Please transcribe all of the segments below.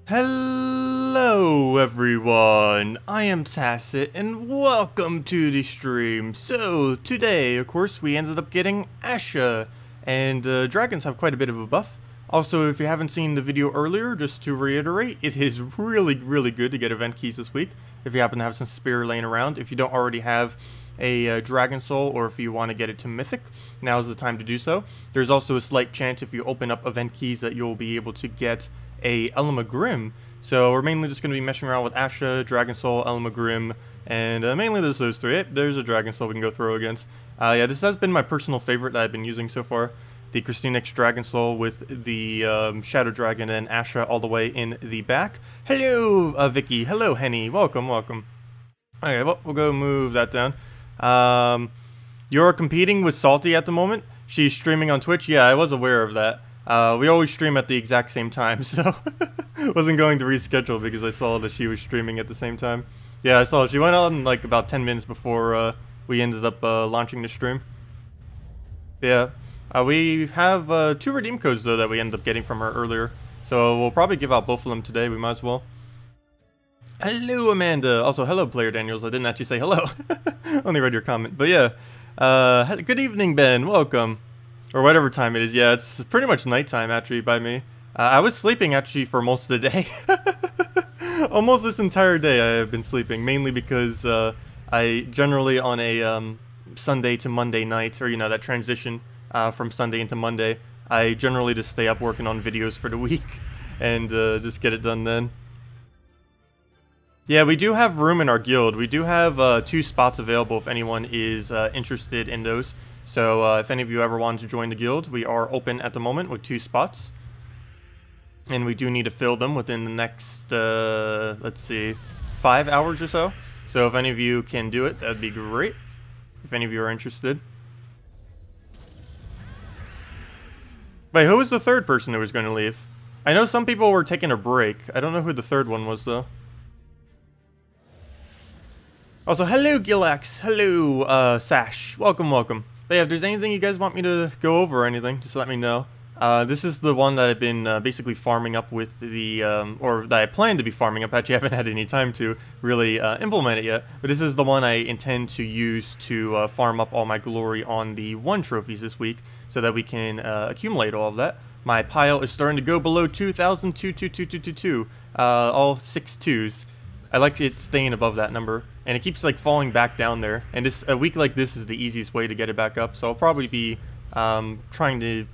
Hello everyone, I am Tacet and welcome to the stream. So today, of course, we ended up getting Asha, and dragons have quite a bit of a buff. Also, if you haven't seen the video earlier, just to reiterate, it is really good to get event keys this week. If you happen to have some spare laying around, if you don't already have a dragon soul, or if you want to get it to Mythic, now's the time to do so. There's also a slight chance if you open up event keys that you'll be able to get a Elma Grim. So we're mainly just going to be messing around with Asha, Dragon Soul, Elma Grim, and mainly there's those three. There's a Dragon Soul we can go throw against. Yeah, this has been my personal favorite that I've been using so far. The KrissTigger Dragon Soul with the Shadow Dragon and Asha all the way in the back. Hello, Vicky. Hello, Henny. Welcome, welcome. Okay, well, we'll go move that down. You're competing with Salty at the moment. She's streaming on Twitch. Yeah, I was aware of that. We always stream at the exact same time, so wasn't going to reschedule because I saw that she was streaming at the same time. Yeah, I saw she went on like about 10 minutes before we ended up launching the stream. Yeah, we have 2 redeem codes though that we ended up getting from her earlier, so we'll probably give out both of them today. We might as well. Hello, Amanda. Also, hello, Player Daniels. I didn't actually say hello. Only read your comment, but yeah. Good evening, Ben. Welcome. Or whatever time it is. Yeah, it's pretty much nighttime actually by me. I was sleeping actually for most of the day. Almost this entire day I have been sleeping, mainly because I generally on a Sunday to Monday night, or you know, that transition from Sunday into Monday, I generally just stay up working on videos for the week and just get it done then. Yeah, we do have room in our guild. We do have 2 spots available if anyone is interested in those. So if any of you ever wanted to join the guild, we are open at the moment with 2 spots. And we do need to fill them within the next, let's see, 5 hours or so. So if any of you can do it, that'd be great. If any of you are interested. Wait, who was the 3rd person who was going to leave? I know some people were taking a break. I don't know who the 3rd one was, though. Also, hello, Gilax. Hello, Sash. Welcome, welcome. But yeah, if there's anything you guys want me to go over or anything, just let me know. This is the one that I've been basically farming up with the, or that I plan to be farming up. Actually, I haven't had any time to really implement it yet. But this is the one I intend to use to farm up all my glory on the 1 trophies this week, so that we can accumulate all of that. My pile is starting to go below 2,000, 22222, all 6 2s. I like it staying above that number, and it keeps like falling back down there. And this a week like this is the easiest way to get it back up. So I'll probably be trying to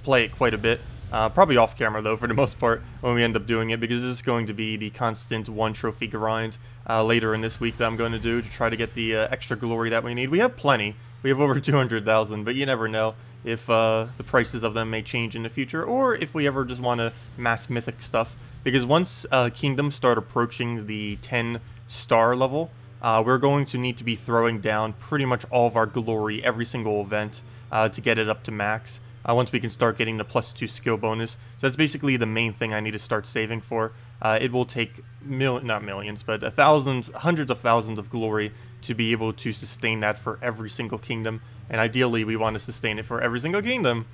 play it quite a bit, probably off camera though for the most part when we end up doing it, because this is going to be the constant 1 trophy grind later in this week that I'm going to do to try to get the extra glory that we need. We have plenty. We have over 200,000, but you never know if the prices of them may change in the future, or if we ever just want to mass mythic stuff. Because once kingdoms start approaching the 10 star level, we're going to need to be throwing down pretty much all of our glory every single event to get it up to max. Once we can start getting the +2 skill bonus. So that's basically the main thing I need to start saving for. It will take not millions, but thousands, hundreds of thousands of glory to be able to sustain that for every single kingdom. And ideally, we want to sustain it for every single kingdom.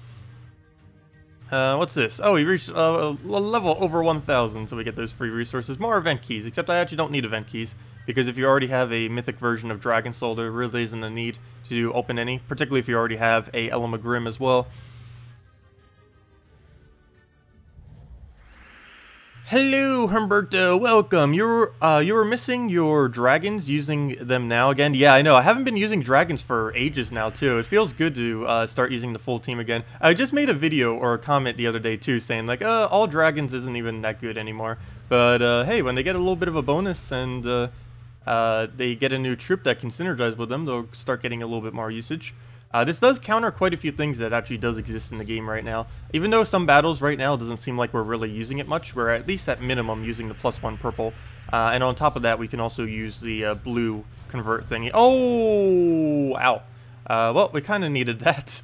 What's this? Oh, we reached a level over 1,000, so we get those free resources. More event keys, except I actually don't need event keys, because if you already have a mythic version of Dragon Soul, there really isn't a need to open any, particularly if you already have a Elma Grim as well. Hello, Humberto, welcome. You were missing your dragons, using them now again. Yeah, I know. I haven't been using dragons for ages now, too. It feels good to start using the full team again. I just made a video or a comment the other day, too, saying, like, all dragons isn't even that good anymore. But, hey, when they get a little bit of a bonus and they get a new troop that can synergize with them, they'll start getting a little bit more usage. This does counter quite a few things that actually does exist in the game right now. Even though some battles right now doesn't seem like we're really using it much, we're at least at minimum using the +1 purple. And on top of that, we can also use the blue convert thingy. Oh, ow. Well, we kind of needed that.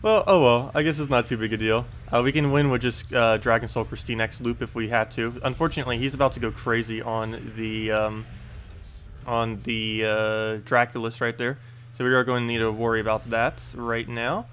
Well, oh well, I guess it's not too big a deal. We can win with just Dragon Soul KrissTigger loop if we had to. Unfortunately, he's about to go crazy on the Draculus right there. So we are going to need to worry about that right now.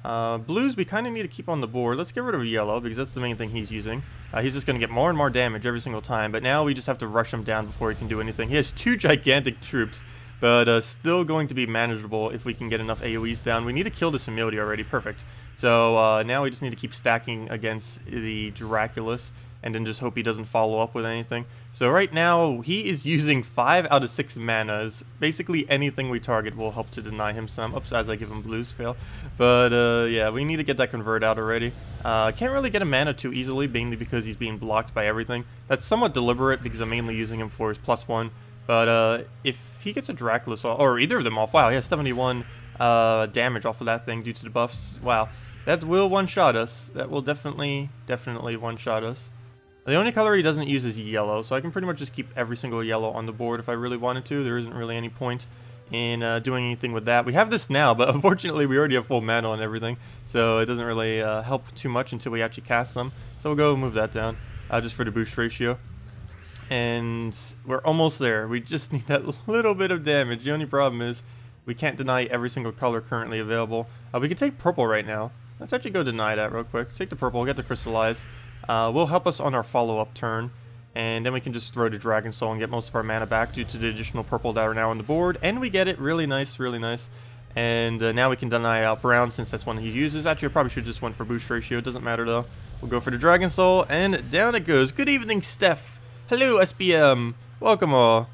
Blues, we kind of need to keep on the board. Let's get rid of yellow, because that's the main thing he's using. He's just going to get more and more damage every single time, but now we just have to rush him down before he can do anything. He has 2 gigantic troops, but still going to be manageable if we can get enough AoEs down. We need to kill this humility already. Perfect. So now we just need to keep stacking against the Draculus, and then just hope he doesn't follow up with anything. So right now, he is using 5 out of 6 manas. Basically anything we target will help to deny him some. Oops, as I give him blues, fail. But yeah, we need to get that convert out already. Can't really get a mana too easily, mainly because he's being blocked by everything. That's somewhat deliberate, because I'm mainly using him for his +1. But if he gets a Draculus, or either of them off, wow, he has 71 damage off of that thing due to the buffs. Wow, that will one-shot us. That will definitely one-shot us. The only color he doesn't use is yellow, so I can pretty much just keep every single yellow on the board if I really wanted to. There isn't really any point in doing anything with that. We have this now, but unfortunately we already have full mana on everything, so it doesn't really help too much until we actually cast them. So we'll go move that down, just for the boost ratio. And we're almost there. We just need that little bit of damage. The only problem is we can't deny every single color currently available. We can take purple right now. Let's actually go deny that real quick. Take the purple, get the crystallize. Will help us on our follow-up turn, and then we can just throw the Dragon Soul and get most of our mana back due to the additional purple that are now on the board, and we get it. Really nice, really nice. And now we can deny out brown since that's one he uses. Actually, I probably should just went for boost ratio. It doesn't matter though. We'll go for the Dragon Soul, and down it goes. Good evening, Steph. Hello, SBM. Welcome all.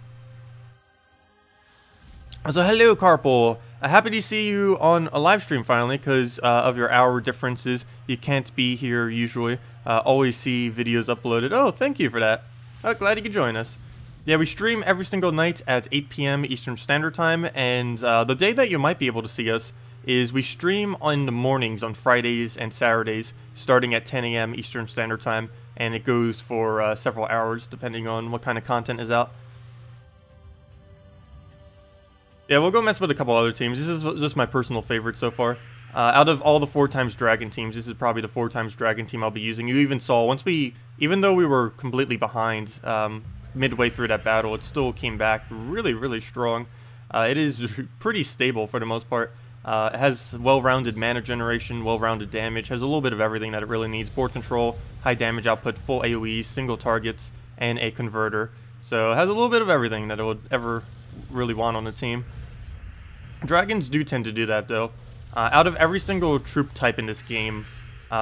So hello, Carpal. Happy to see you on a live stream finally, because of your hour differences. You can't be here usually. Always see videos uploaded. Oh, thank you for that. Oh, glad you could join us. Yeah, we stream every single night at 8 p.m. Eastern Standard Time, and the day that you might be able to see us is we stream on the mornings on Fridays and Saturdays, starting at 10 a.m. Eastern Standard Time, and it goes for several hours, depending on what kind of content is out. Yeah, we'll go mess with a couple other teams. This is just my personal favorite so far. Out of all the 4x Dragon teams, this is probably the 4x Dragon team I'll be using. You even saw, even though we were completely behind midway through that battle, it still came back really, really strong. It is pretty stable for the most part. It has well-rounded mana generation, well-rounded damage, has a little bit of everything that it really needs. Board control, high damage output, full AoE, single targets, and a converter. So it has a little bit of everything that it would ever really want on a team. Dragons do tend to do that though. Out of every single troop type in this game,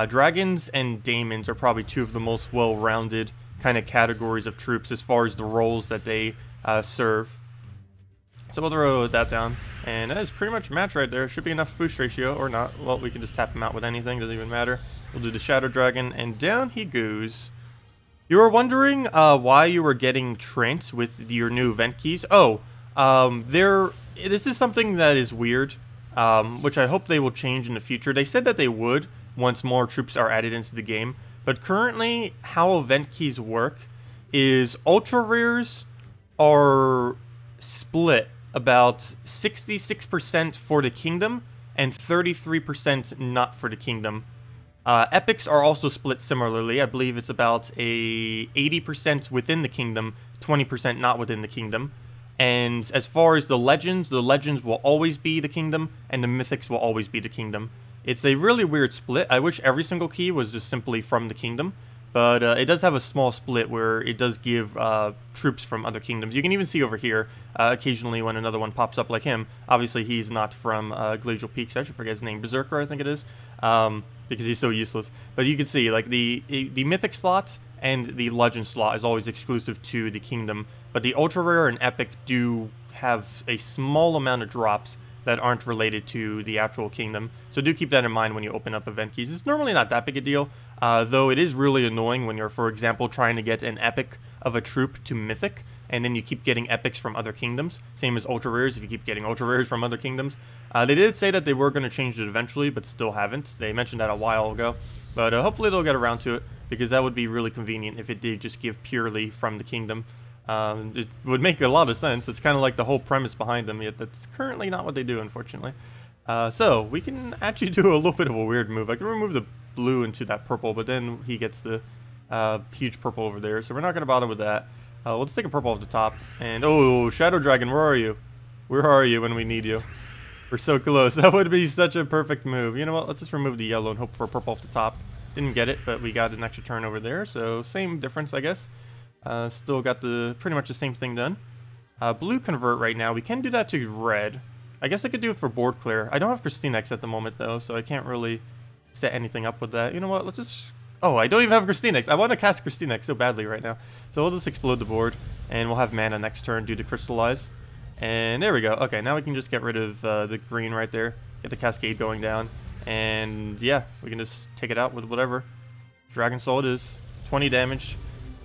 dragons and daemons are probably 2 of the most well-rounded kind of categories of troops as far as the roles that they serve. So we'll throw that down, and that is pretty much a match right there. Should be enough boost ratio, or not. Well, we can just tap him out with anything, doesn't even matter. We'll do the Shadow Dragon, and down he goes. You were wondering why you were getting Trent with your new event keys? Oh, this is something that is weird, which I hope they will change in the future. They said that they would once more troops are added into the game, but currently how event keys work is ultra rares are split about 66% for the kingdom and 33% not for the kingdom. Epics are also split similarly. I believe it's about a 80% within the kingdom, 20% not within the kingdom. And as far as the legends will always be the kingdom, and the mythics will always be the kingdom. It's a really weird split. I wish every single key was just simply from the kingdom, but it does have a small split where it does give troops from other kingdoms. You can even see over here, occasionally when another one pops up like him. Obviously, he's not from Glacial Peaks. I should forget his name. Berserker, I think it is, because he's so useless. But you can see, like, the mythic slot and the legend slot is always exclusive to the kingdom, but the ultra rare and epic do have a small amount of drops that aren't related to the actual kingdom. So do keep that in mind when you open up event keys. It's normally not that big a deal, though it is really annoying when you're, for example, trying to get an epic of a troop to mythic, and then you keep getting epics from other kingdoms. Same as ultra rares, if you keep getting ultra rares from other kingdoms. They did say that they were going to change it eventually, but still haven't. They mentioned that a while ago. But hopefully they'll get around to it, because that would be really convenient if it did just give purely from the kingdom. It would make a lot of sense. It's kind of like the whole premise behind them, yet that's currently not what they do, unfortunately. So we can actually do a little bit of a weird move. I can remove the blue into that purple, but then he gets the huge purple over there, so we're not going to bother with that. We'll just take a purple off the top. And, oh, Shadow Dragon, where are you? Where are you when we need you? We're so close. That would be such a perfect move. You know what? Let's just remove the yellow and hope for purple off the top. Didn't get it, but we got an extra turn over there. So same difference, I guess. Still got the pretty much the same thing done. Blue convert right now. We can do that to red. I guess I could do it for board clear. I don't have KrissTigger at the moment, though, so I can't really set anything up with that. You know what? Let's just... Oh, I don't even have KrissTigger. I want to cast KrissTigger so badly right now. So we'll just explode the board, and we'll have mana next turn due to crystallize. And there we go. Okay, now we can just get rid of the green right there. Get the cascade going down. And yeah, we can just take it out with whatever. Dragon Soul it is. 20 damage.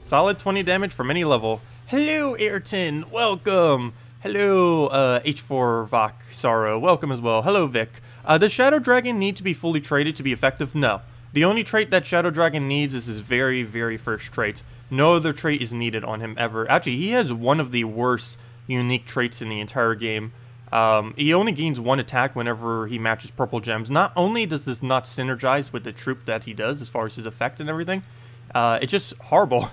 Solid 20 damage from any level. Hello, Ayrton. Welcome. Hello, H4 Vok Sorrow. Welcome as well. Hello, Vic. Does Shadow Dragon need to be fully traded to be effective? No. The only trait that Shadow Dragon needs is his very, very first trait. No other trait is needed on him ever. Actually, he has one of the worst unique traits in the entire game. He only gains 1 attack whenever he matches purple gems. Not only does this not synergize with the troop that he does as far as his effect and everything, it's just horrible.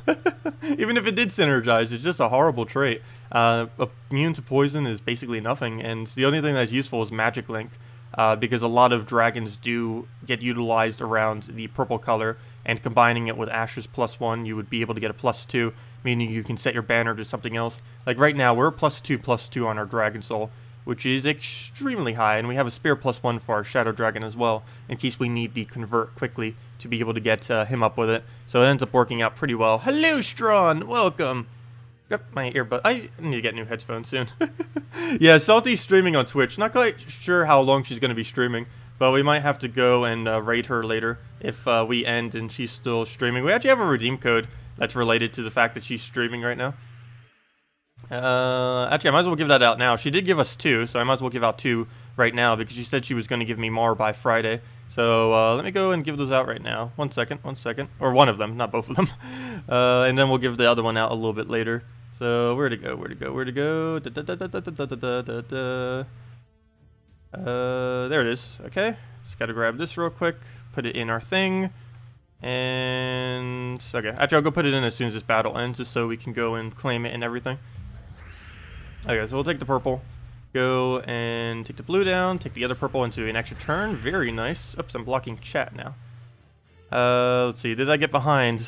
Even if it did synergize, it's just a horrible trait. Immune to poison is basically nothing, and the only thing that's useful is Magic Link, because a lot of dragons do get utilized around the purple color, and combining it with Asha's +1, you would be able to get a +2, meaning you can set your banner to something else. Like right now, we're +2/+2 on our Dragon Soul, which is extremely high, and we have a spare +1 for our Shadow Dragon as well, in case we need the convert quickly to be able to get him up with it. So it ends up working out pretty well. Hello, Strawn! Welcome! Got my earbud. I need to get new headphones soon. Yeah, Salty's streaming on Twitch. Not quite sure how long she's going to be streaming, but we might have to go and raid her later if we end and she's still streaming. We actually have a redeem code that's related to the fact that she's streaming right now. Actually, I might as well give that out now. She did give us 2, so I might as well give out 2 right now because she said she was going to give me more by Friday. So let me go and give those out right now. 1 second, 1 second. Or one of them, not both of them. And then we'll give the other one out a little bit later. So where to go, where to go, where to go? There it is. Okay, just got to grab this real quick. Put it in our thing. And okay, actually I'll go put it in as soon as this battle ends just so we can go and claim it and everything. Okay, so we'll take the purple, go and take the blue down, take the other purple into an extra turn. Very nice. Oops, I'm blocking chat now. Let's see, did I get behind?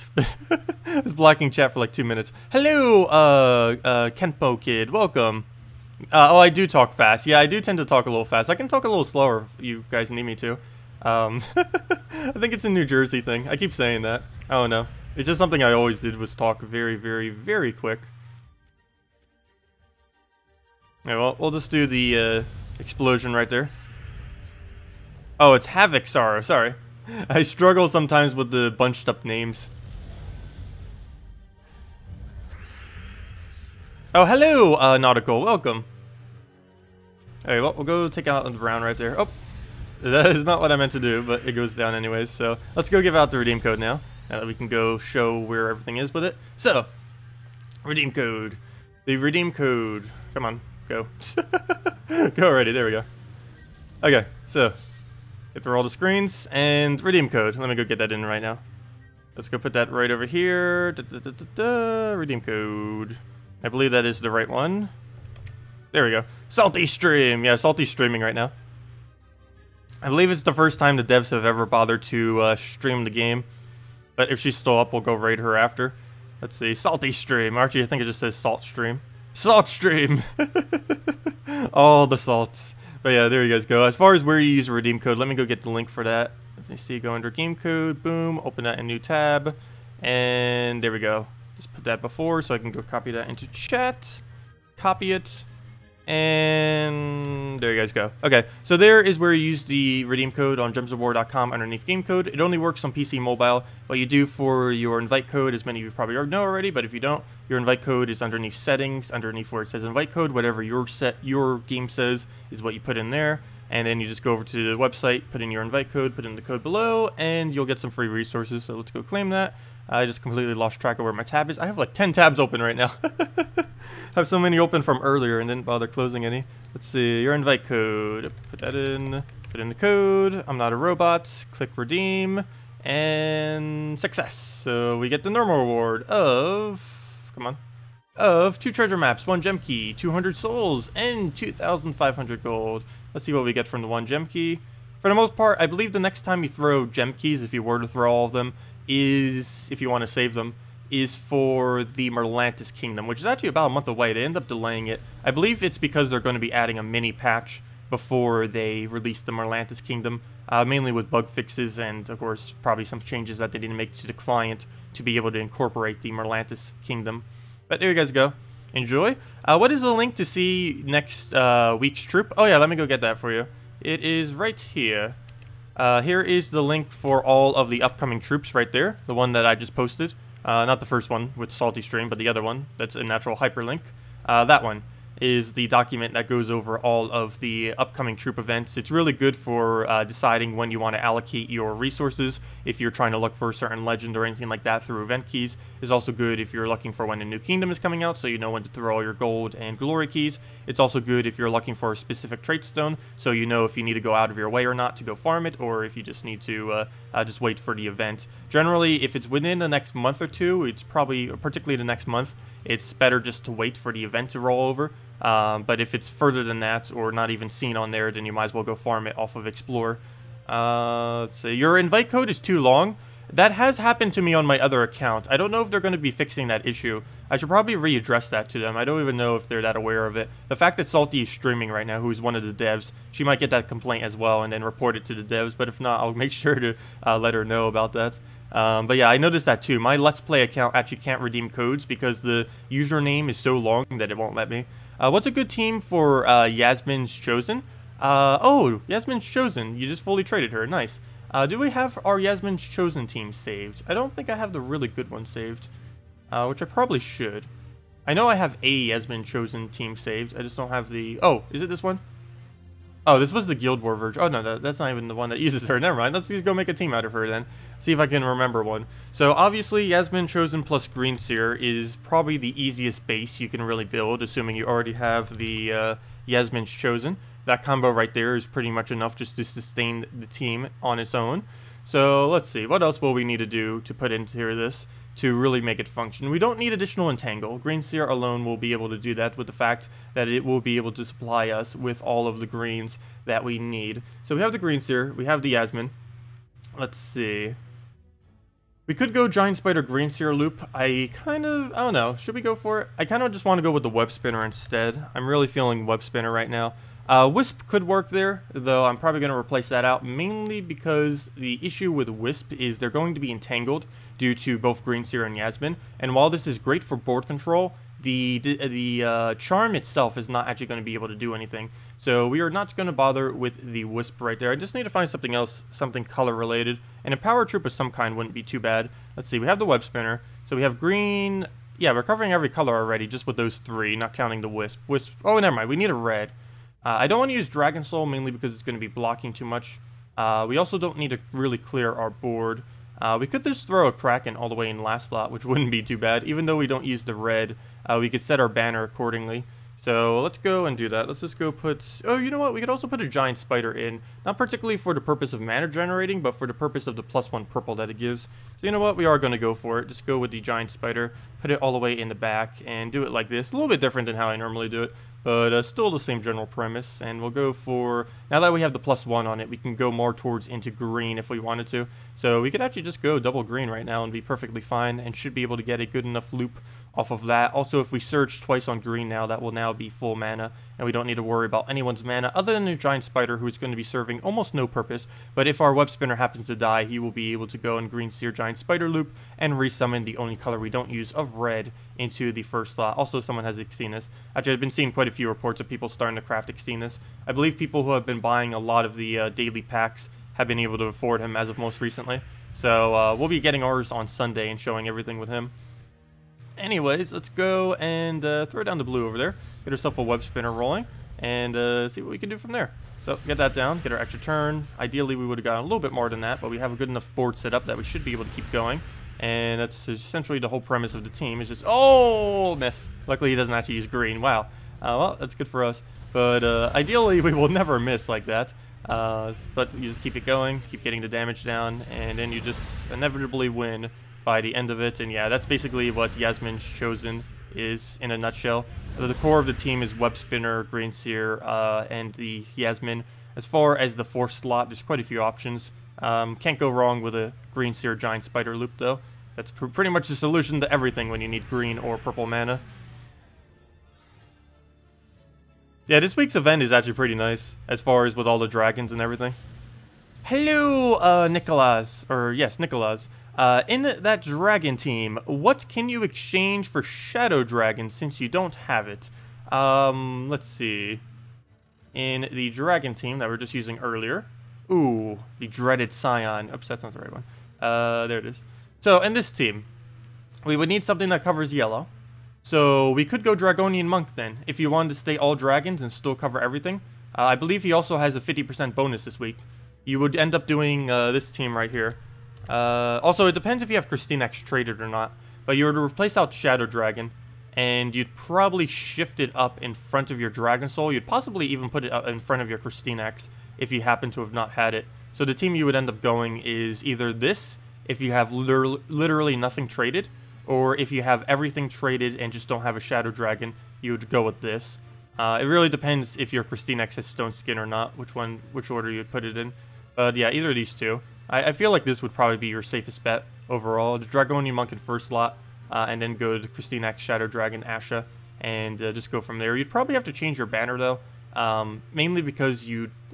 I was blocking chat for like 2 minutes. Hello, Kenpo Kid, welcome. Oh, I do talk fast. Yeah, I do tend to talk a little fast. I can talk a little slower if you guys need me to. I think it's a New Jersey thing. I keep saying that. I don't know. It's just something I always did was talk very, very, very quick. Okay, well, we'll just do the explosion right there. Oh, it's Havoc Sorrow. Sorry. I struggle sometimes with the bunched up names. Oh, hello, Nautical. Welcome. Alright, well, we'll go take out the brown right there. Oh, that is not what I meant to do, but it goes down anyways. So let's go give out the redeem code now that we can go show where everything is with it. So, redeem code. The redeem code. Come on, go. Go already. There we go. Okay, so get through all the screens and redeem code. Let me go get that in right now. Let's go put that right over here. Redeem code. I believe that is the right one. There we go. Salty stream. Yeah, Salty's streaming right now. I believe it's the first time the devs have ever bothered to stream the game. But if she's still up, we'll go raid her after. Let's see. Salty stream. Actually, I think it just says salt stream. Salt stream! All the salts. But yeah, there you guys go. As far as where you use a redeem code, let me go get the link for that. Let me see. Go under redeem code. Boom. Open that in a new tab. And there we go. Just put that before so I can go copy that into chat. Copy it. And there you guys go. Okay, so there is where you use the redeem code on gemsofwar.com underneath game code. It only works on PC mobile. What you do for your invite code, as many of you probably already know already, but if you don't, your invite code is underneath settings, underneath where it says invite code. Whatever your game says is what you put in there. And then you just go over to the website, put in your invite code, put in the code below, and you'll get some free resources. So let's go claim that. I just completely lost track of where my tab is. I have like 10 tabs open right now. I have so many open from earlier and didn't bother closing any. Let's see, your invite code. Put that in. Put in the code. I'm not a robot. Click redeem. And success. So we get the normal reward of... Come on. of 2 treasure maps, 1 gem key, 200 souls, and 2,500 gold. Let's see what we get from the 1 gem key. For the most part, I believe the next time you throw gem keys, if you were to throw all of them, is, if you want to save them, is for the Merlantis Kingdom, which is actually about a month away. They end up delaying it. I believe it's because they're going to be adding a mini patch before they release the Merlantis Kingdom, mainly with bug fixes and, of course, probably some changes that they didn't make to the client to be able to incorporate the Merlantis Kingdom. But there you guys go. Enjoy. What is the link to see next week's troop? Oh yeah, let me go get that for you. It is right here. Here is the link for all of the upcoming troops right there. The one that I just posted. Not the first one with Salty Stream, but the other one that's a natural hyperlink. That one is the document that goes over all of the upcoming troop events. It's really good for deciding when you want to allocate your resources. If you're trying to look for a certain legend or anything like that through event keys. It's also good if you're looking for when a new kingdom is coming out, so you know when to throw all your gold and glory keys. It's also good if you're looking for a specific trait stone, so you know if you need to go out of your way or not to go farm it, or if you just need to just wait for the event. Generally, if it's within the next month or two, it's probably, particularly the next month, it's better just to wait for the event to roll over. But if it's further than that, or not even seen on there, then you might as well go farm it off of Explore. Let's see, your invite code is too long. That has happened to me on my other account. I don't know if they're going to be fixing that issue. I should probably readdress that to them. I don't even know if they're that aware of it. The fact that Salty is streaming right now, who's one of the devs, she might get that complaint as well and then report it to the devs. But if not, I'll make sure to let her know about that. But yeah, I noticed that too. My Let's Play account actually can't redeem codes because the username is so long that it won't let me. What's a good team for Yasmin's Chosen? Oh, Yasmin's Chosen. You just fully traded her. Nice. Do we have our Yasmin's Chosen team saved? I don't think I have the really good one saved, which I probably should. I know I have a Yasmin Chosen team saved. I just don't have the... Oh, is it this one? Oh, this was the Guild War version. Oh, no, that's not even the one that uses her. Never mind. Let's go make a team out of her then. See if I can remember one. So, obviously, Yasmin Chosen plus Green Seer is probably the easiest base you can really build, assuming you already have the Yasmin's Chosen. That combo right there is pretty much enough just to sustain the team on its own. So, let's see. What else will we need to do to put into this to really make it function? We don't need additional Entangle. Green Seer alone will be able to do that with the fact that it will be able to supply us with all of the greens that we need. So we have the Green Seer, we have the Yasmin. Let's see. We could go Giant Spider Green Seer loop. I don't know. Should we go for it? I kind of just want to go with the Web Spinner instead. I'm really feeling Web Spinner right now. Wisp could work there, though I'm probably going to replace that out, mainly because the issue with Wisp is they're going to be entangled due to both Green Seer and Yasmin, and while this is great for board control, the charm itself is not actually going to be able to do anything, so we are not going to bother with the Wisp right there. I just need to find something else, something color related, and a power troop of some kind wouldn't be too bad. Let's see, we have the Web Spinner, so we have green, yeah, we're covering every color already, just with those three, not counting the Wisp. Oh, never mind, we need a red. I don't want to use Dragon Soul, mainly because it's going to be blocking too much. We also don't need to really clear our board. We could just throw a Kraken all the way in last slot, which wouldn't be too bad. Even though we don't use the red, we could set our banner accordingly. So let's go and do that. Let's just go put... Oh, you know what? We could also put a Giant Spider in. Not particularly for the purpose of mana generating, but for the purpose of the +1 purple that it gives. So you know what? We are going to go for it. Just go with the Giant Spider. Put it all the way in the back and do it like this. A little bit different than how I normally do it, but still the same general premise. And we'll go for... Now that we have the +1 on it, we can go more towards into green if we wanted to. So we could actually just go double green right now and be perfectly fine and should be able to get a good enough loop off of that. Also, if we search twice on green now, that will now be full mana, and we don't need to worry about anyone's mana other than the Giant Spider, who is going to be serving almost no purpose. But if our Web Spinner happens to die, he will be able to go and Green Seer Giant Spider loop and resummon the only color we don't use of red into the first slot. Also, someone has Exenus. Actually, I've been seeing quite a few reports of people starting to craft Exenus. I believe people who have been buying a lot of the daily packs have been able to afford him as of most recently. So we'll be getting ours on Sunday and showing everything with him. Anyways, let's go and throw down the blue over there. Get ourselves a Web Spinner rolling and see what we can do from there. So get that down, get our extra turn. Ideally, we would have gotten a little bit more than that, but we have a good enough board set up that we should be able to keep going. And that's essentially the whole premise of the team. Is just, oh, miss. Luckily, he doesn't actually use green. Wow. Well, that's good for us. But ideally, we will never miss like that. But you just keep it going, keep getting the damage down, and then you just inevitably win by the end of it. And yeah, that's basically what Yasmin's Chosen is in a nutshell. The core of the team is Web Spinner, Green Seer, and the Yasmin. As far as the 4th slot, there's quite a few options. Can't go wrong with a Green Seer Giant Spider Loop, though. That's pretty much the solution to everything when you need green or purple mana. Yeah, this week's event is actually pretty nice, as far as with all the dragons and everything. Hello, Nicholas. Or, yes, Nicholas. In that dragon team, what can you exchange for Shadow Dragon since you don't have it? Let's see. In the dragon team that we were just using earlier. Ooh, the dreaded Scion. Oops, that's not the right one. There it is. So, in this team, we would need something that covers yellow. So, we could go Dragonian Monk then, if you wanted to stay all dragons and still cover everything. I believe he also has a 50% bonus this week. You would end up doing this team right here. Also, it depends if you have KrissTigger traded or not. But you were to replace out Shadow Dragon, and you'd probably shift it up in front of your Dragon Soul. You'd possibly even put it up in front of your KrissTigger if you happen to have not had it. So the team you would end up going is either this, if you have literally nothing traded, or if you have everything traded and just don't have a Shadow Dragon, you would go with this. It really depends if your KrissTigger has Stone Skin or not, which order you would put it in. But yeah, either of these two. I feel like this would probably be your safest bet overall. The Dragonian Monk in 1st slot, and then go to KrissTigger, Shadow Dragon, Asha, and just go from there. You'd probably have to change your banner though, mainly because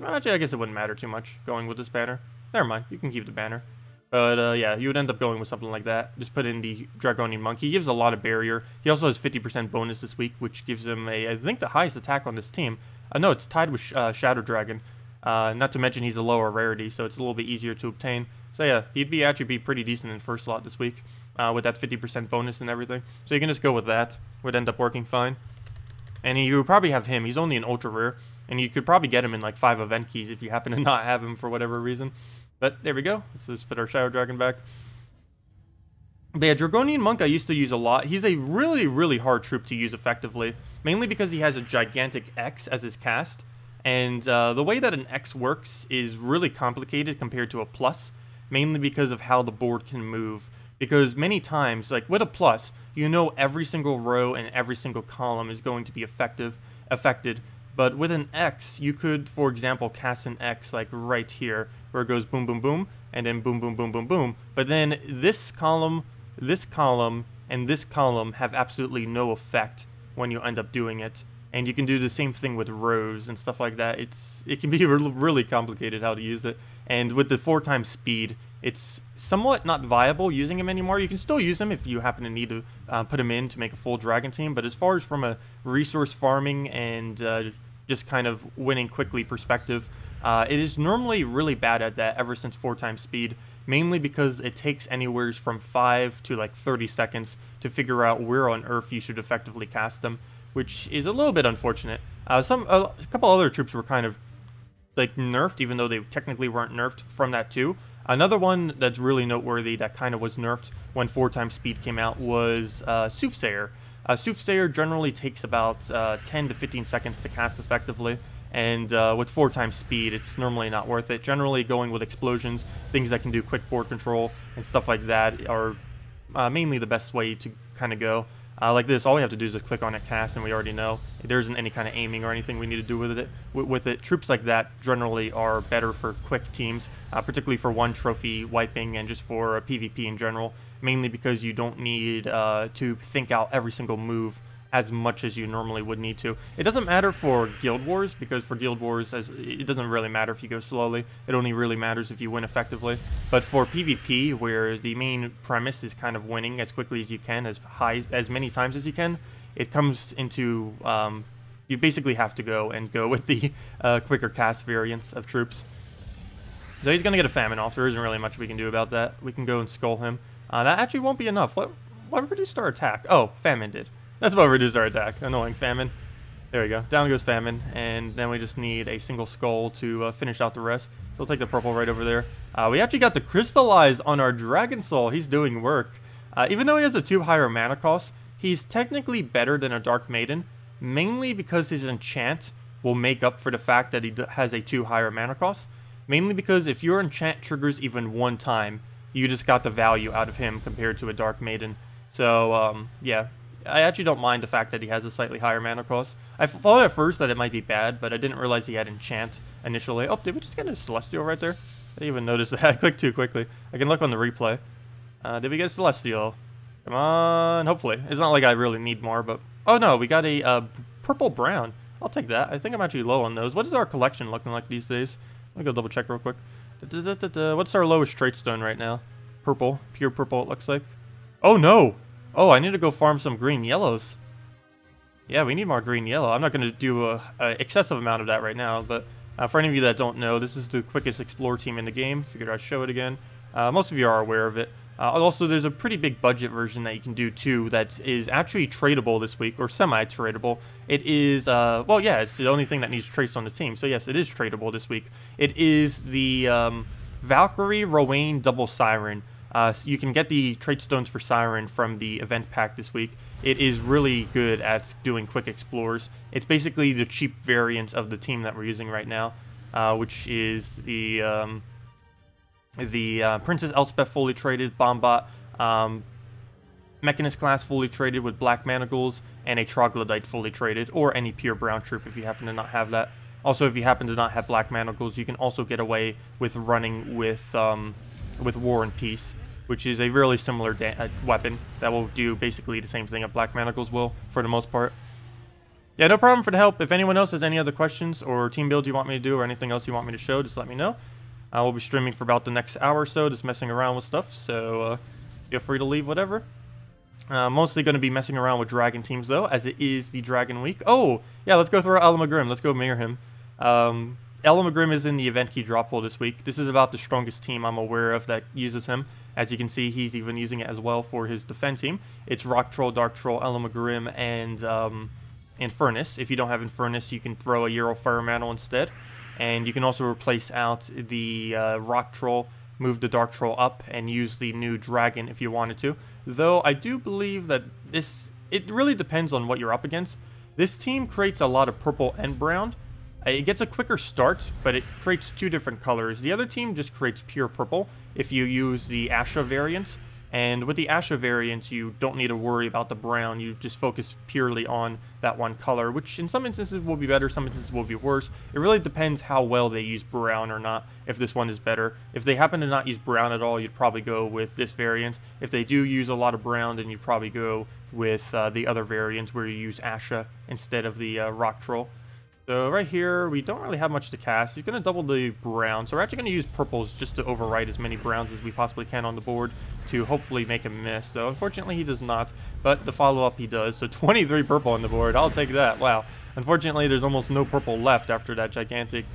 actually I guess it wouldn't matter too much going with this banner. Never mind, you can keep the banner. But yeah, you would end up going with something like that. Just put in the Dragonian Monk. He gives a lot of barrier. He also has 50% bonus this week, which gives him I think the highest attack on this team. No, it's tied with Shadow Dragon. Not to mention he's a lower rarity, so it's a little bit easier to obtain. So yeah, he'd actually be pretty decent in 1st slot this week, with that 50% bonus and everything. So you can just go with that. Would end up working fine. And you would probably have him. He's only an ultra rare, and you could probably get him in like 5 event keys if you happen to not have him for whatever reason. But there we go. Let's just put our Shadow Dragon back. But yeah, Dragonian Monk I used to use a lot. He's a really, really hard troop to use effectively, mainly because he has a gigantic X as his cast. And the way that an X works is really complicated compared to a plus, mainly because of how the board can move. Because many times, like with a plus, you know every single row and every single column is going to be affected. But with an X, you could, for example, cast an X like right here, where it goes boom, boom, boom, and then boom, boom, boom, boom, boom. But then this column, and this column have absolutely no effect when you end up doing it. And you can do the same thing with rows and stuff like that. It can be really complicated how to use it. And with the 4 times speed, it's somewhat not viable using him anymore. You can still use him if you happen to need to put him in to make a full dragon team. But as far as from a resource farming and just kind of winning quickly perspective, it is normally really bad at that ever since 4 times speed. Mainly because it takes anywhere from 5 to like 30 seconds to figure out where on Earth you should effectively cast them, which is a little bit unfortunate. A couple other troops were kind of like nerfed, even though they technically weren't nerfed from that too. Another one that's really noteworthy that kind of was nerfed when 4 times speed came out was Soothsayer. Soothsayer generally takes about 10 to 15 seconds to cast effectively, and with 4 times speed, it's normally not worth it. Generally going with explosions, things that can do quick board control and stuff like that are mainly the best way to kind of go. Like this, all we have to do is just click on it, cast, and we already know. There isn't any kind of aiming or anything we need to do with it. Troops like that generally are better for quick teams, particularly for 1 trophy wiping and just for PvP in general, mainly because you don't need to think out every single move as much as you normally would need to. It doesn't matter for Guild Wars, because for Guild Wars, it doesn't really matter if you go slowly. It only really matters if you win effectively. But for PvP, where the main premise is kind of winning as quickly as you can, as many times as you can, it comes into, you basically have to go with the quicker cast variants of troops. So he's gonna get a famine off. There isn't really much we can do about that. We can go and skull him. That actually won't be enough. What reduced our attack? Oh, famine did. That's what reduced our attack. Annoying famine. There we go. Down goes famine, and then we just need a single skull to finish out the rest. So we'll take the purple right over there. We actually got the crystallize on our Dragon Soul. He's doing work. Even though he has a 2 higher mana cost, he's technically better than a Dark Maiden, mainly because his enchant will make up for the fact that he has a 2 higher mana cost. Mainly because if your enchant triggers even 1 time, you just got the value out of him compared to a Dark Maiden. So, yeah. I actually don't mind the fact that he has a slightly higher mana cost. I thought at first that it might be bad, but I didn't realize he had Enchant initially. Oh, did we just get a Celestial right there? I didn't even notice that. I clicked too quickly. I can look on the replay. Did we get a Celestial? Come on, hopefully. It's not like I really need more, but... Oh no, we got a purple-brown. I'll take that. I think I'm actually low on those. What is our collection looking like these days? Let me go double check real quick. What's our lowest trait stone right now? Purple. Pure purple, it looks like. Oh no! Oh, I need to go farm some green yellows. Yeah, we need more green yellow. I'm not going to do a excessive amount of that right now, but for any of you that don't know, this is the quickest explore team in the game. Figured I'd show it again. Most of you are aware of it. Also, there's a pretty big budget version that you can do too that is actually tradable this week, or semi-tradable. It is, well, yeah, it's the only thing that needs traits on the team. So yes, it is tradable this week. It is the Valkyrie Rowan Double Siren. So you can get the trait stones for Siren from the event pack this week. It is really good at doing quick explores. It's basically the cheap variant of the team that we're using right now, which is the Princess Elspeth fully traded, Bombot, Mechanist class fully traded with Black Manacles, and a Troglodyte fully traded, or any pure brown troop if you happen to not have that. Also, if you happen to not have Black Manacles, you can also get away with running with War and Peace, which is a really similar weapon that will do basically the same thing that Black Manacles will, for the most part. Yeah, no problem for the help. If anyone else has any other questions or team builds you want me to do or anything else you want me to show, just let me know. I will be streaming for about the next hour or so, just messing around with stuff, so feel free to leave whatever. Mostly going to be messing around with dragon teams, though, as it is the dragon week. Oh, yeah, let's go through Elma Grim. Let's go mirror him. Elma Grim is in the event key drop pool this week. This is about the strongest team I'm aware of that uses him. As you can see, he's even using it as well for his defense team. It's Rock Troll, Dark Troll, Elma Grim, and Furnace. If you don't have Infernus, you can throw a Euro Fire Mantle instead. And you can also replace out the Rock Troll, move the Dark Troll up, and use the new Dragon if you wanted to. Though I do believe that it really depends on what you're up against. This team creates a lot of purple and brown. It gets a quicker start, but it creates two different colors. The other team just creates pure purple if you use the Asha variant. And with the Asha variant, you don't need to worry about the brown. You just focus purely on that one color, which in some instances will be better, some instances will be worse. It really depends how well they use brown or not, if this one is better. If they happen to not use brown at all, you'd probably go with this variant. If they do use a lot of brown, then you'd probably go with the other variants where you use Asha instead of the Rock Troll. So right here, we don't really have much to cast. He's going to double the brown. So we're actually going to use purples just to overwrite as many browns as we possibly can on the board to hopefully make him miss. Though unfortunately he does not, but the follow-up he does. So 23 purple on the board. I'll take that. Wow. Unfortunately, there's almost no purple left after that gigantic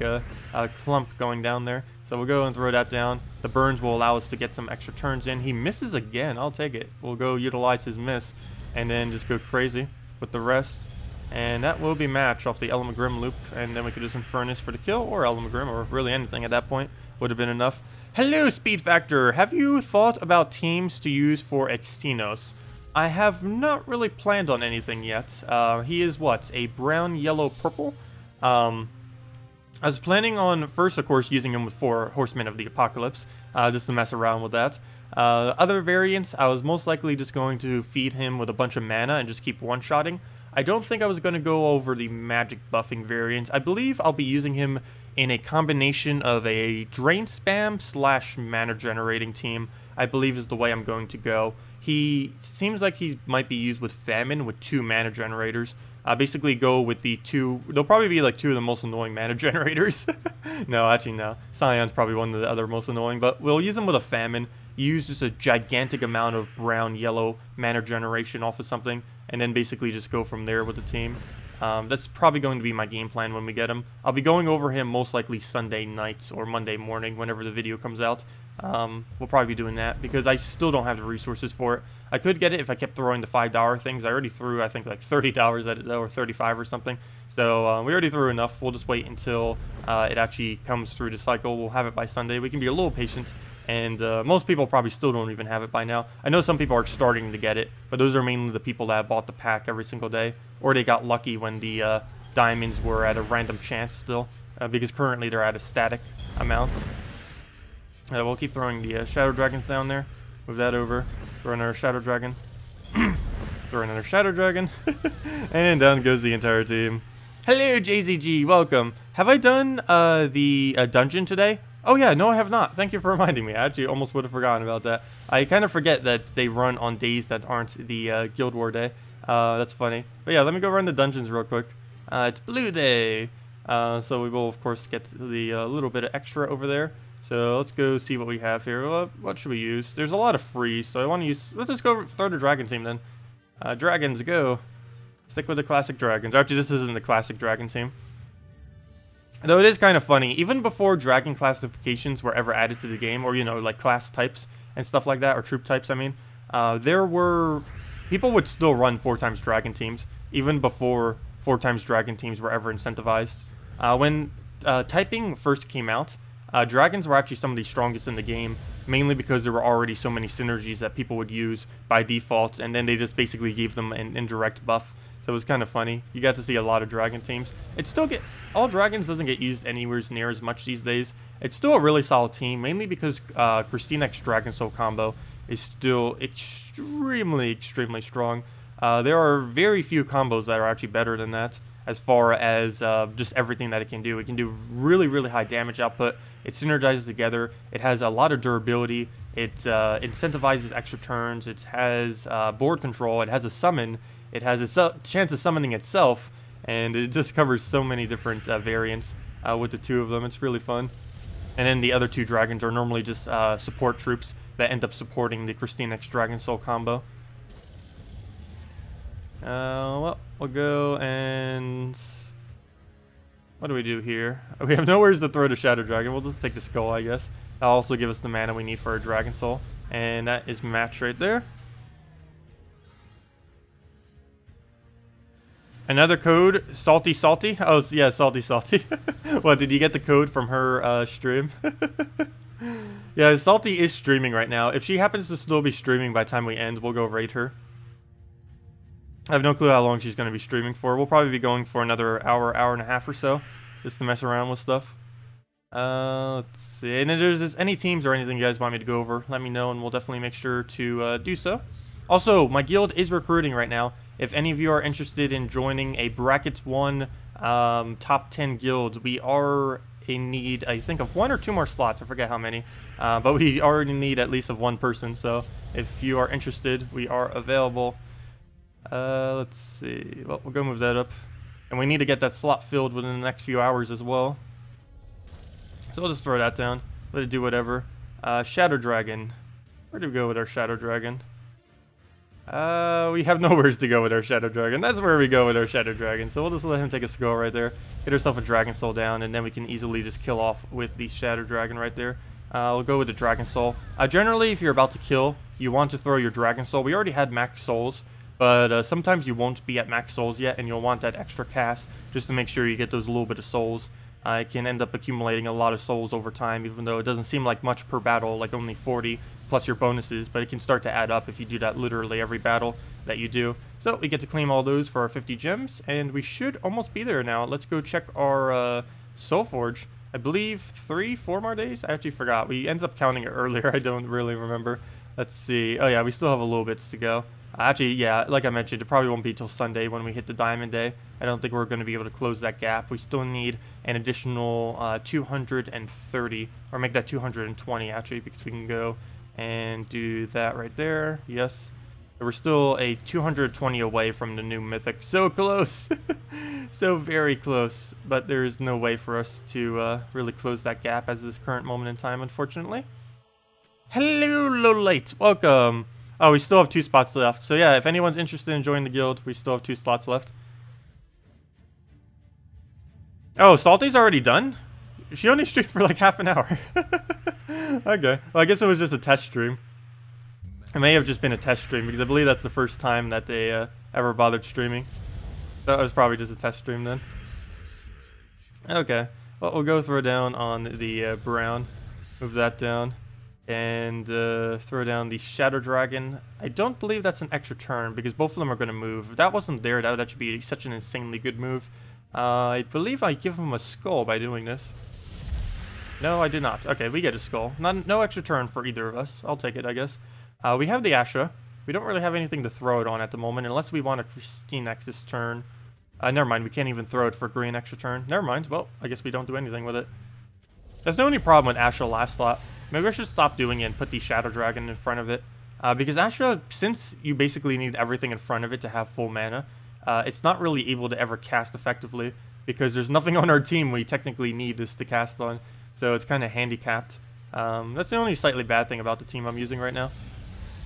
clump going down there. So we'll go and throw that down. The burns will allow us to get some extra turns in. He misses again. I'll take it. We'll go utilize his miss and then just go crazy with the rest. And that will be match off the Elma Grim loop, and then we could do some Furnace for the kill, or Elma Grim, or really anything at that point would have been enough. Hello, Speed Factor! Have you thought about teams to use for Extinos? I have not really planned on anything yet. He is what? A brown, yellow, purple? I was planning on first, of course, using him with 4 Horsemen of the Apocalypse, just to mess around with that. Other variants, I was most likely just going to feed him with a bunch of mana and just keep one-shotting. I don't think I was going to go over the magic buffing variant. I believe I'll be using him in a combination of a drain spam / mana generating team, I believe is the way I'm going to go. He seems like he might be used with Famine with 2 mana generators. Basically go with the 2, they'll probably be like 2 of the most annoying mana generators. No, actually no. Scion's probably one of the other most annoying, but we'll use him with a Famine. Use just a gigantic amount of brown, yellow mana generation off of something, and then basically just go from there with the team. That's probably going to be my game plan when we get him. I'll be going over him most likely Sunday night or Monday morning whenever the video comes out. We'll probably be doing that because I still don't have the resources for it. I could get it if I kept throwing the $5 things. I already threw, I think, like $30 at it, though, or $35 or something. So we already threw enough. We'll just wait until it actually comes through the cycle. We'll have it by Sunday. We can be a little patient. And most people probably still don't even have it by now. I know some people are starting to get it, but those are mainly the people that bought the pack every single day. Or they got lucky when the diamonds were at a random chance still, because currently they're at a static amount. We'll keep throwing the Shadow Dragons down there. Move that over. Throw another Shadow Dragon. Throw another Shadow Dragon. And down goes the entire team. Hello, JZG. Welcome. Have I done the dungeon today? Oh, yeah. No, I have not. Thank you for reminding me. I actually almost would have forgotten about that. I kind of forget that they run on days that aren't the Guild War day. That's funny. But yeah, let me go run the dungeons real quick. It's Blue Day. So we will, of course, get the little bit of extra over there. So let's go see what we have here. What should we use? There's a lot of free, so I want to use... Let's just go throw the dragon team then. Dragons, go. Stick with the classic dragons. Actually, this isn't the classic dragon team. Though it is kind of funny, even before dragon classifications were ever added to the game, or, you know, like class types and stuff like that, or troop types, I mean, there were... People would still run 4x dragon teams, even before 4x dragon teams were ever incentivized. When typing first came out, dragons were actually some of the strongest in the game, mainly because there were already so many synergies that people would use by default, and then they just basically gave them an indirect buff. So it was kind of funny. You got to see a lot of dragon teams. All dragons doesn't get used anywhere near as much these days. It's still a really solid team, mainly because KrissTigger's Dragon Soul combo is still extremely, extremely strong. There are very few combos that are actually better than that, as far as just everything that it can do. It can do really, really high damage output. It synergizes together. It has a lot of durability. It incentivizes extra turns. It has board control. It has a summon. It has a chance of summoning itself. And it just covers so many different variants with the two of them. It's really fun. And then the other two dragons are normally just support troops that end up supporting the KrissTigger's Dragon Soul combo. Well, we'll go and... What do we do here? We have nowhere to throw the Shadow Dragon. We'll just take the Skull, I guess. That'll also give us the mana we need for our Dragon Soul. And that is match right there. Another code, Salty Salty. Oh, yeah, Salty Salty. What, did you get the code from her stream? Yeah, Salty is streaming right now. If she happens to still be streaming by the time we end, we'll go raid her. I have no clue how long she's going to be streaming for. We'll probably be going for another hour, hour and a half or so, just to mess around with stuff. Let's see. And if there's any teams or anything you guys want me to go over, let me know, and we'll definitely make sure to do so. Also, my guild is recruiting right now. If any of you are interested in joining a Brackets 1 top 10 guild, we are in need, I think, of 1 or 2 more slots. I forget how many. But we already need at least of 1 person. So if you are interested, we are available. Let's see. Well, we'll go move that up. And we need to get that slot filled within the next few hours as well. So we'll just throw that down. Let it do whatever. Shadow Dragon. Where do we go with our Shadow Dragon? We have nowhere to go with our Shadow Dragon. That's where we go with our Shadow Dragon. So we'll just let him take a skull right there. Get ourselves a Dragon Soul down, and then we can easily just kill off with the Shadow Dragon right there. We'll go with the Dragon Soul. Generally, if you're about to kill, you want to throw your Dragon Soul. We already had max souls, but sometimes you won't be at max souls yet, and you'll want that extra cast just to make sure you get those little bit of souls. It can end up accumulating a lot of souls over time, even though it doesn't seem like much per battle, like only 40 plus your bonuses, but it can start to add up if you do that literally every battle that you do. So we get to claim all those for our 50 gems, and we should almost be there now. Let's go check our Soul Forge. I believe 3-4 more days? I actually forgot. We ended up counting it earlier. I don't really remember. Let's see. Oh yeah, we still have a little bits to go. Actually, yeah, like I mentioned, it probably won't be till Sunday when we hit the Diamond Day. I don't think we're going to be able to close that gap. We still need an additional 230, or make that 220 actually, because we can go and do that right there. Yes. We're still a 220 away from the new Mythic. So close! So very close. But there's no way for us to really close that gap as this current moment in time, unfortunately. Hello, Lolite. Welcome. Oh, we still have 2 spots left. So yeah, if anyone's interested in joining the guild, we still have 2 slots left. Oh, Salty's already done? She only streamed for like half an hour. Okay. Well, I guess it was just a test stream. It may have just been a test stream, because I believe that's the first time that they ever bothered streaming. That was probably just a test stream then. Okay. Well, we'll go throw down on the brown. Move that down. And throw down the Shadow Dragon. I don't believe that's an extra turn, because both of them are going to move. If that wasn't there, that would actually be such an insanely good move. I believe I give him a skull by doing this. No, I did not. Okay, we get a skull. No extra turn for either of us. I'll take it, I guess. We have the Asha. We don't really have anything to throw it on at the moment, unless we want a Pristine X this turn. Never mind, we can't even throw it for green extra turn. Never mind, well, I guess we don't do anything with it. There's no only problem with Asha last slot. Maybe I should stop doing it and put the Shadow Dragon in front of it. Because Asha, since you basically need everything in front of it to have full mana, it's not really able to ever cast effectively, because there's nothing on our team we technically need this to cast on, so it's kind of handicapped. That's the only slightly bad thing about the team I'm using right now.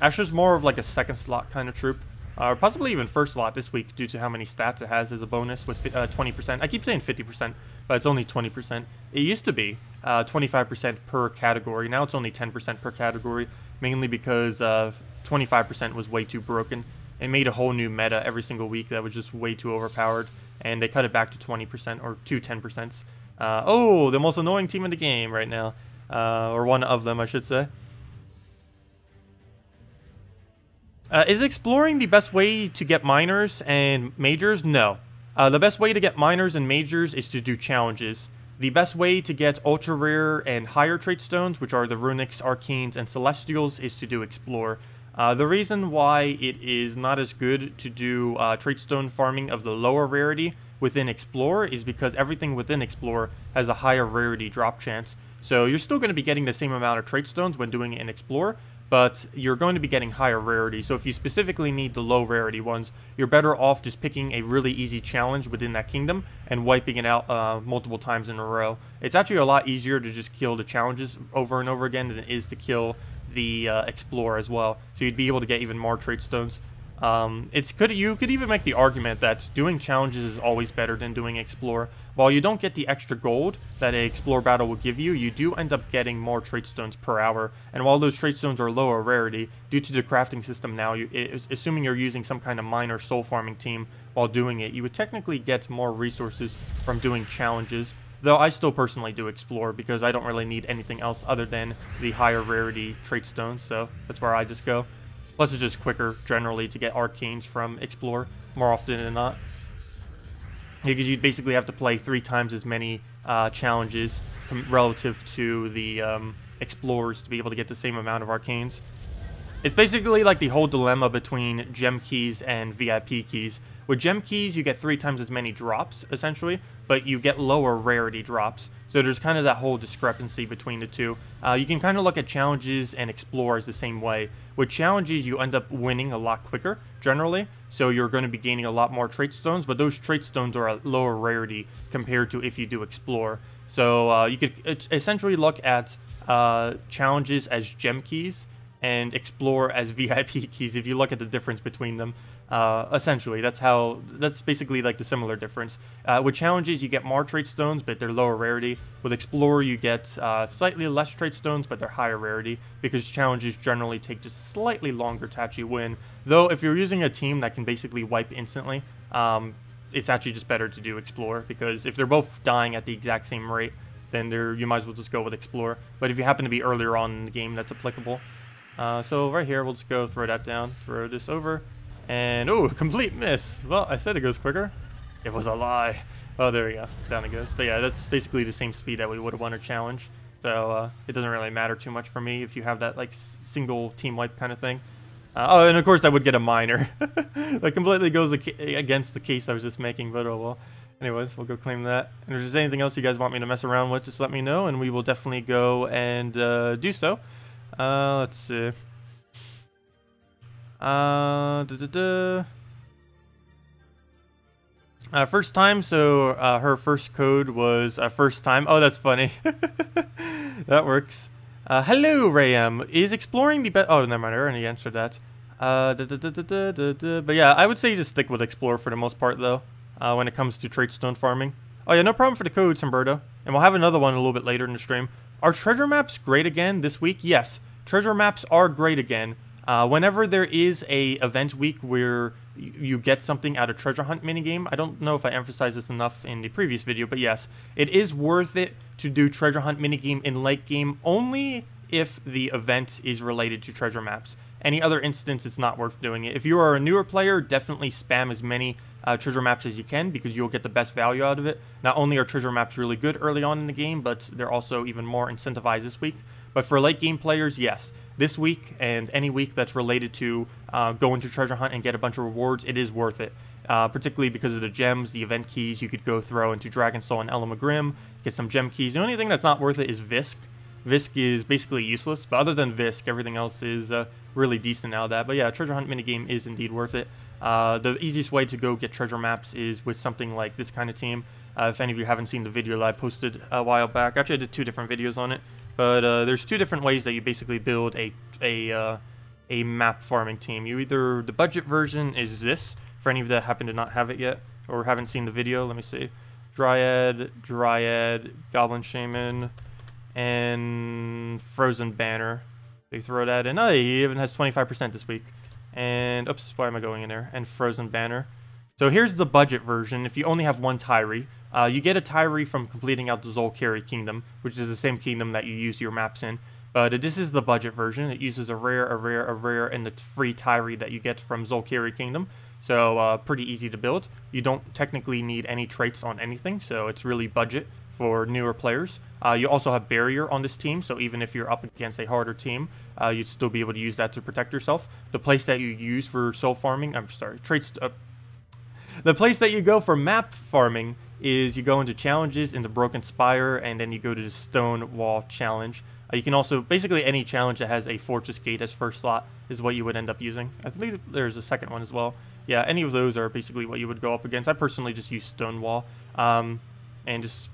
Asha's more of like a second slot kind of troop, or possibly even first slot this week due to how many stats it has as a bonus with 20%. I keep saying 50%, but it's only 20%. It used to be 25% per category. Now it's only 10% per category, mainly because 25% was way too broken. It made a whole new meta every single week that was just way too overpowered, and they cut it back to 20% or to 10%. Oh, the most annoying team in the game right now, or one of them, I should say. Is exploring the best way to get minors and majors? No. The best way to get minors and majors is to do challenges. The best way to get ultra rare and higher trait stones, which are the runics, arcanes, and celestials, is to do explore. The reason why it is not as good to do trait stone farming of the lower rarity within explore is because everything within explore has a higher rarity drop chance. So you're still going to be getting the same amount of trait stones when doing it in explore, but you're going to be getting higher rarity. So if you specifically need the low rarity ones, you're better off just picking a really easy challenge within that kingdom and wiping it out multiple times in a row. It's actually a lot easier to just kill the challenges over and over again than it is to kill the explore as well. So you'd be able to get even more trait stones. You could even make the argument that doing challenges is always better than doing explore. While you don't get the extra gold that a explore battle will give you, you do end up getting more trait stones per hour. And while those trait stones are lower rarity, due to the crafting system now, assuming you're using some kind of minor soul farming team while doing it, you would technically get more resources from doing challenges. Though I still personally do explore because I don't really need anything else other than the higher rarity trait stones, so that's where I just go. Plus it's just quicker generally to get arcanes from explore more often than not. Because you'd basically have to play 3 times as many challenges relative to the explorers to be able to get the same amount of arcanes. It's basically like the whole dilemma between gem keys and VIP keys. With gem keys, you get 3 times as many drops, essentially, but you get lower rarity drops. So there's kind of that whole discrepancy between the two. You can kind of look at challenges and explore as the same way. With challenges, you end up winning a lot quicker, generally, so you're going to be gaining a lot more trait stones, but those trait stones are at lower rarity compared to if you do explore. So you could essentially look at challenges as gem keys and explore as VIP keys if you look at the difference between them. Essentially, that's basically like the similar difference. With challenges, you get more trait stones, but they're lower rarity. With Explorer, you get slightly less trait stones, but they're higher rarity, because challenges generally take just slightly longer to actually win. Though, if you're using a team that can basically wipe instantly, it's actually just better to do Explorer, because if they're both dying at the exact same rate, then you might as well just go with Explorer. But if you happen to be earlier on in the game, that's applicable. So right here, we'll just go throw that down, throw this over. And, oh, complete miss. Well, I said it goes quicker. It was a lie. Oh, there we go. Down it goes. But yeah, that's basically the same speed that we would have won a challenge. So it doesn't really matter too much for me if you have that, like, single team wipe kind of thing. Oh, and of course I would get a minor. That completely goes against the case I was just making, but oh well. Anyways, we'll go claim that. And if there's anything else you guys want me to mess around with, just let me know, and we will definitely go and do so. Let's see. First time, so her first code was first time. Oh, that's funny. That works. Hello, Rayam. Is exploring the best? Oh, never mind. I already answered that. But yeah, I would say just stick with explore for the most part, though, when it comes to trait stone farming. Oh yeah, no problem for the code, Humberto. And we'll have another one a little bit later in the stream. Are treasure maps great again this week? Yes, treasure maps are great again. Whenever there is a event week where you get something out of treasure hunt minigame, I don't know if I emphasized this enough in the previous video, but yes, it is worth it to do treasure hunt minigame in late game only if the event is related to treasure maps. Any other instance, it's not worth doing it. If you are a newer player, definitely spam as many treasure maps as you can, because you'll get the best value out of it. Not only are treasure maps really good early on in the game, but they're also even more incentivized this week. But for late game players, yes. This week and any week that's related to go into treasure hunt and get a bunch of rewards, it is worth it. Particularly because of the gems, the event keys you could go throw into Dragon Soul and Elma Grim, get some gem keys. The only thing that's not worth it is Visk. Visk is basically useless, but other than Visk, everything else is really decent out of that. But yeah, treasure hunt minigame is indeed worth it. The easiest way to go get treasure maps is with something like this kind of team. If any of you haven't seen the video that I posted a while back, actually I did 2 different videos on it. But there's 2 different ways that you basically build a map farming team. The budget version is this, for any of you that happen to not have it yet, or haven't seen the video. Let me see. Dryad, Goblin Shaman, and Frozen Banner. They throw that in. Oh, he even has 25% this week. And, oops, why am I going in there? And Frozen Banner. So here's the budget version. If you only have 1 Tyree, you get a Tyree from completing out the Zolkari Kingdom, which is the same kingdom that you use your maps in. But this is the budget version. It uses a rare, and the free Tyree that you get from Zolkari Kingdom. So pretty easy to build. You don't technically need any traits on anything, so it's really budget for newer players. You also have Barrier on this team, so even if you're up against a harder team, you'd still be able to use that to protect yourself. The place that you use for soul farming, the place that you go for map farming is you go into challenges in the Broken Spire, and then you go to the Stone Wall Challenge. You can also, basically any challenge that has a Fortress Gate as first slot is what you would end up using. I think there's a second one as well. Yeah, any of those are basically what you would go up against. I personally just use Stonewall, and just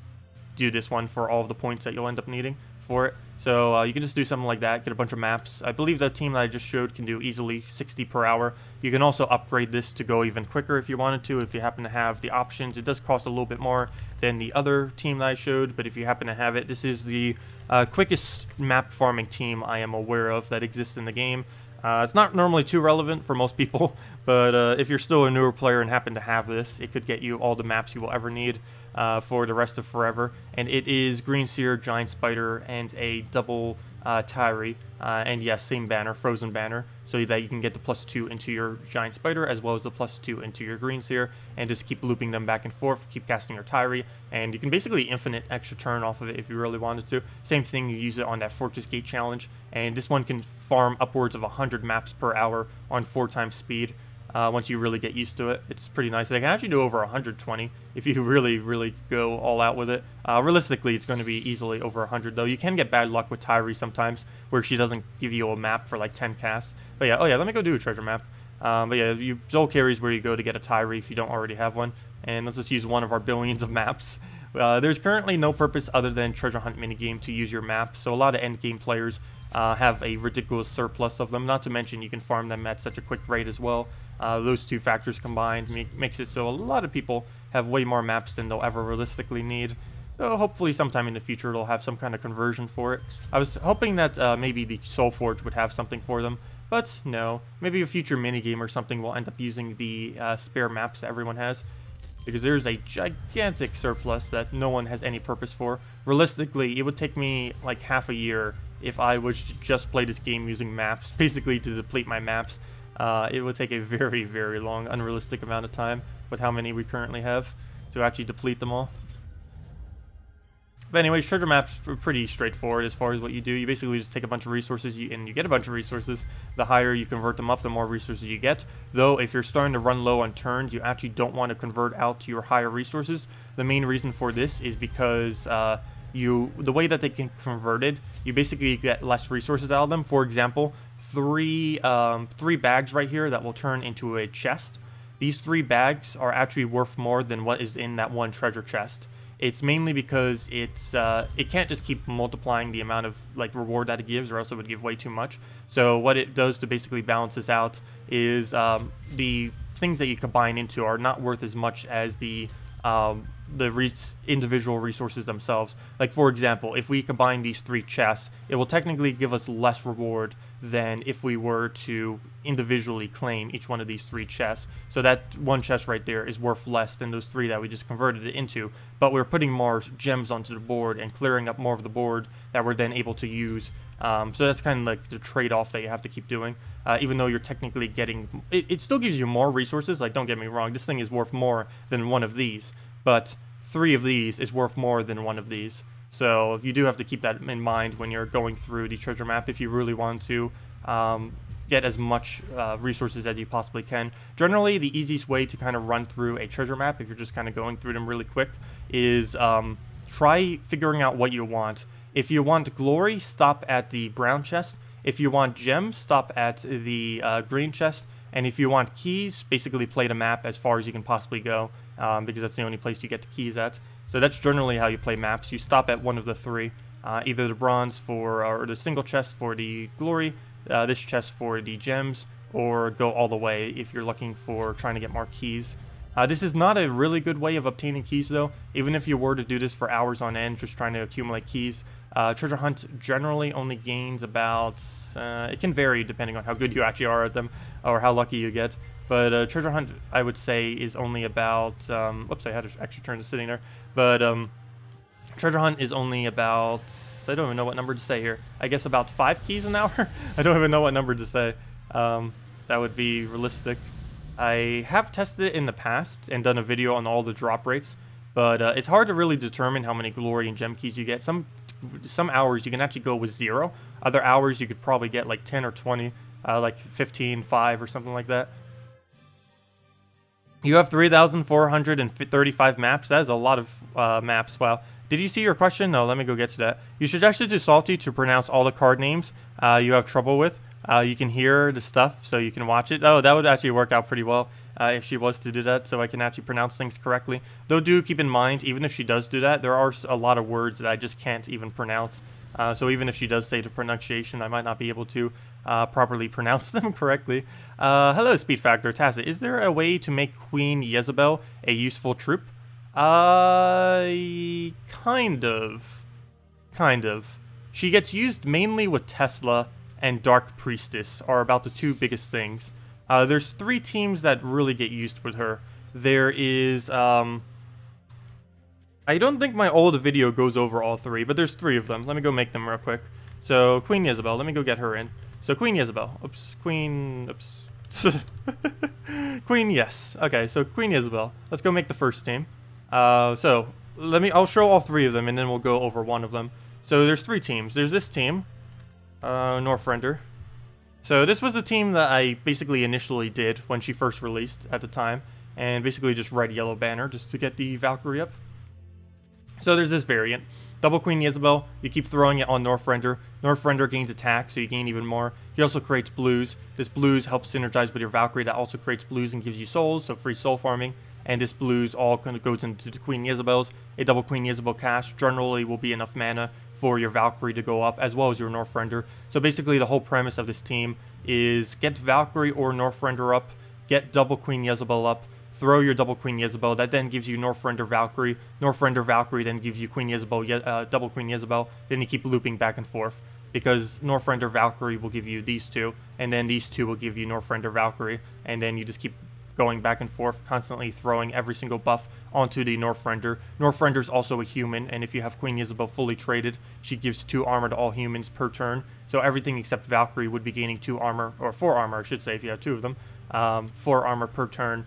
do this one for all of the points that you'll end up needing for it. So you can just do something like that, get a bunch of maps. I believe the team that I just showed can do easily 60 per hour. You can also upgrade this to go even quicker if you wanted to, if you happen to have the options. It does cost a little bit more than the other team that I showed, but if you happen to have it, this is the quickest map farming team I am aware of that exists in the game. It's not normally too relevant for most people, but if you're still a newer player and happen to have this, it could get you all the maps you will ever need for the rest of forever. And it is Green Seer, Giant Spider, and a double Tyree, and yes, same banner, Frozen Banner, so that you can get the +2 into your Giant Spider as well as the +2 into your Green Seer, and just keep looping them back and forth, keep casting your Tyree, and you can basically infinite extra turn off of it if you really wanted to. Same thing, you use it on that Fortress Gate challenge, and this one can farm upwards of 100 maps per hour on 4 times speed. Once you really get used to it, it's pretty nice. They can actually do over 120 if you really go all out with it. Realistically, it's going to be easily over 100, though. You can get bad luck with Tyree sometimes, where she doesn't give you a map for like 10 casts. But yeah, oh yeah, let me go do a treasure map. But yeah, Zolkari is where you go to get a Tyree if you don't already have one. And let's just use one of our billions of maps. There's currently no purpose other than treasure hunt minigame to use your map, so a lot of endgame players have a ridiculous surplus of them. Not to mention you can farm them at such a quick rate as well. Those 2 factors combined makes it so a lot of people have way more maps than they'll ever realistically need. So hopefully sometime in the future it'll have some kind of conversion for it. I was hoping that maybe the Soul Forge would have something for them, but no. Maybe a future minigame or something will end up using the spare maps that everyone has, because there's a gigantic surplus that no one has any purpose for. Realistically, it would take me like half a year if I was to just play this game using maps, basically to deplete my maps. It would take a very long, unrealistic amount of time with how many we currently have to actually deplete them all. But anyways, treasure maps are pretty straightforward as far as what you do. You basically just take a bunch of resources and you get a bunch of resources. The higher you convert them up, the more resources you get. Though, if you're starting to run low on turns, you actually don't want to convert out to your higher resources. The main reason for this is because the way that they can convert it, you basically get less resources out of them. For example, three bags right here that will turn into a chest. These 3 bags are actually worth more than what is in that one treasure chest. It's mainly because it can't just keep multiplying the amount of like reward that it gives, or else it would give way too much. So what it does to basically balance this out is the things that you combine into are not worth as much as the individual resources themselves. Like, for example, if we combine these 3 chests, it will technically give us less reward than if we were to individually claim each one of these 3 chests. So that one chest right there is worth less than those 3 that we just converted it into, but we're putting more gems onto the board and clearing up more of the board that we're then able to use. So that's kind of like the trade-off that you have to keep doing. Even though you're technically getting... It still gives you more resources, like, don't get me wrong, this thing is worth more than one of these, but 3 of these is worth more than 1 of these. So you do have to keep that in mind when you're going through the treasure map if you really want to get as much resources as you possibly can. Generally, the easiest way to kind of run through a treasure map, if you're just kind of going through them really quick, is try figuring out what you want. If you want glory, stop at the brown chest. If you want gems, stop at the green chest. And if you want keys, basically play the map as far as you can possibly go, because that's the only place you get the keys at. So that's generally how you play maps. You stop at one of the three, either the bronze or the single chest for the glory, this chest for the gems, or go all the way if you're looking for trying to get more keys. This is not a really good way of obtaining keys though. Even if you were to do this for hours on end, just trying to accumulate keys, treasure hunt generally only gains about, it can vary depending on how good you actually are at them or how lucky you get. But treasure hunt, I would say, is only about, whoops, I had to actually turn to sitting there. But treasure hunt is only about, I don't even know what number to say here. I guess about 5 keys an hour? I don't even know what number to say. That would be realistic. I have tested it in the past and done a video on all the drop rates, but it's hard to really determine how many glory and gem keys you get. Some hours you can actually go with 0. Other hours you could probably get like 10 or 20, like 15, 5 or something like that. You have 3,435 maps. That is a lot of maps. Wow. Did you see your question? No, let me go get to that. You should actually do Salty to pronounce all the card names you have trouble with. You can hear the stuff, so you can watch it. Oh, that would actually work out pretty well if she was to do that, so I can actually pronounce things correctly. Though do keep in mind, even if she does do that, there are a lot of words that I just can't even pronounce. So even if she does say the pronunciation, I might not be able to properly pronounce them correctly. Hello, Speed Factor Tacet. Is there a way to make Queen Jezebel a useful troop? Kind of. Kind of. She gets used mainly with Tesla and Dark Priestess are about the 2 biggest things. There's 3 teams that really get used with her. There is, I don't think my old video goes over all 3, but there's 3 of them. Let me go make them real quick. So, Queen Jezebel, let me go get her in. So, Queen Jezebel, Queen, yes. Okay, so Queen Jezebel. Let's go make the first team. I'll show all 3 of them, and then we'll go over one of them. So, there's 3 teams. There's this team. Northrender. So this was the team that I basically initially did when she first released at the time, and basically just red yellow banner just to get the Valkyrie up. So there's this variant. Double Queen Jezebel, you keep throwing it on Northrender. Northrender gains attack, so you gain even more. He also creates blues. This blues helps synergize with your Valkyrie that also creates blues and gives you souls, so free soul farming. And this blues all kind of goes into the Queen Jezebels. A double Queen Jezebel cast generally will be enough mana for your Valkyrie to go up, as well as your Northrender. So basically the whole premise of this team is get Valkyrie or Northrender up, get double Queen Jezebel up, throw your double Queen Jezebel, that then gives you Northrender Valkyrie. Northrender Valkyrie then gives you Queen Jezebel, double Queen Jezebel, then you keep looping back and forth. Because Northrender Valkyrie will give you these 2, and then these 2 will give you Northrender Valkyrie, and then you just keep going back and forth, constantly throwing every single buff onto the Northrender. Northrender's also a human, and if you have Queen Jezebel fully traded, she gives 2 armor to all humans per turn. So everything except Valkyrie would be gaining 2 armor, or 4 armor, I should say, if you have 2 of them. 4 armor per turn,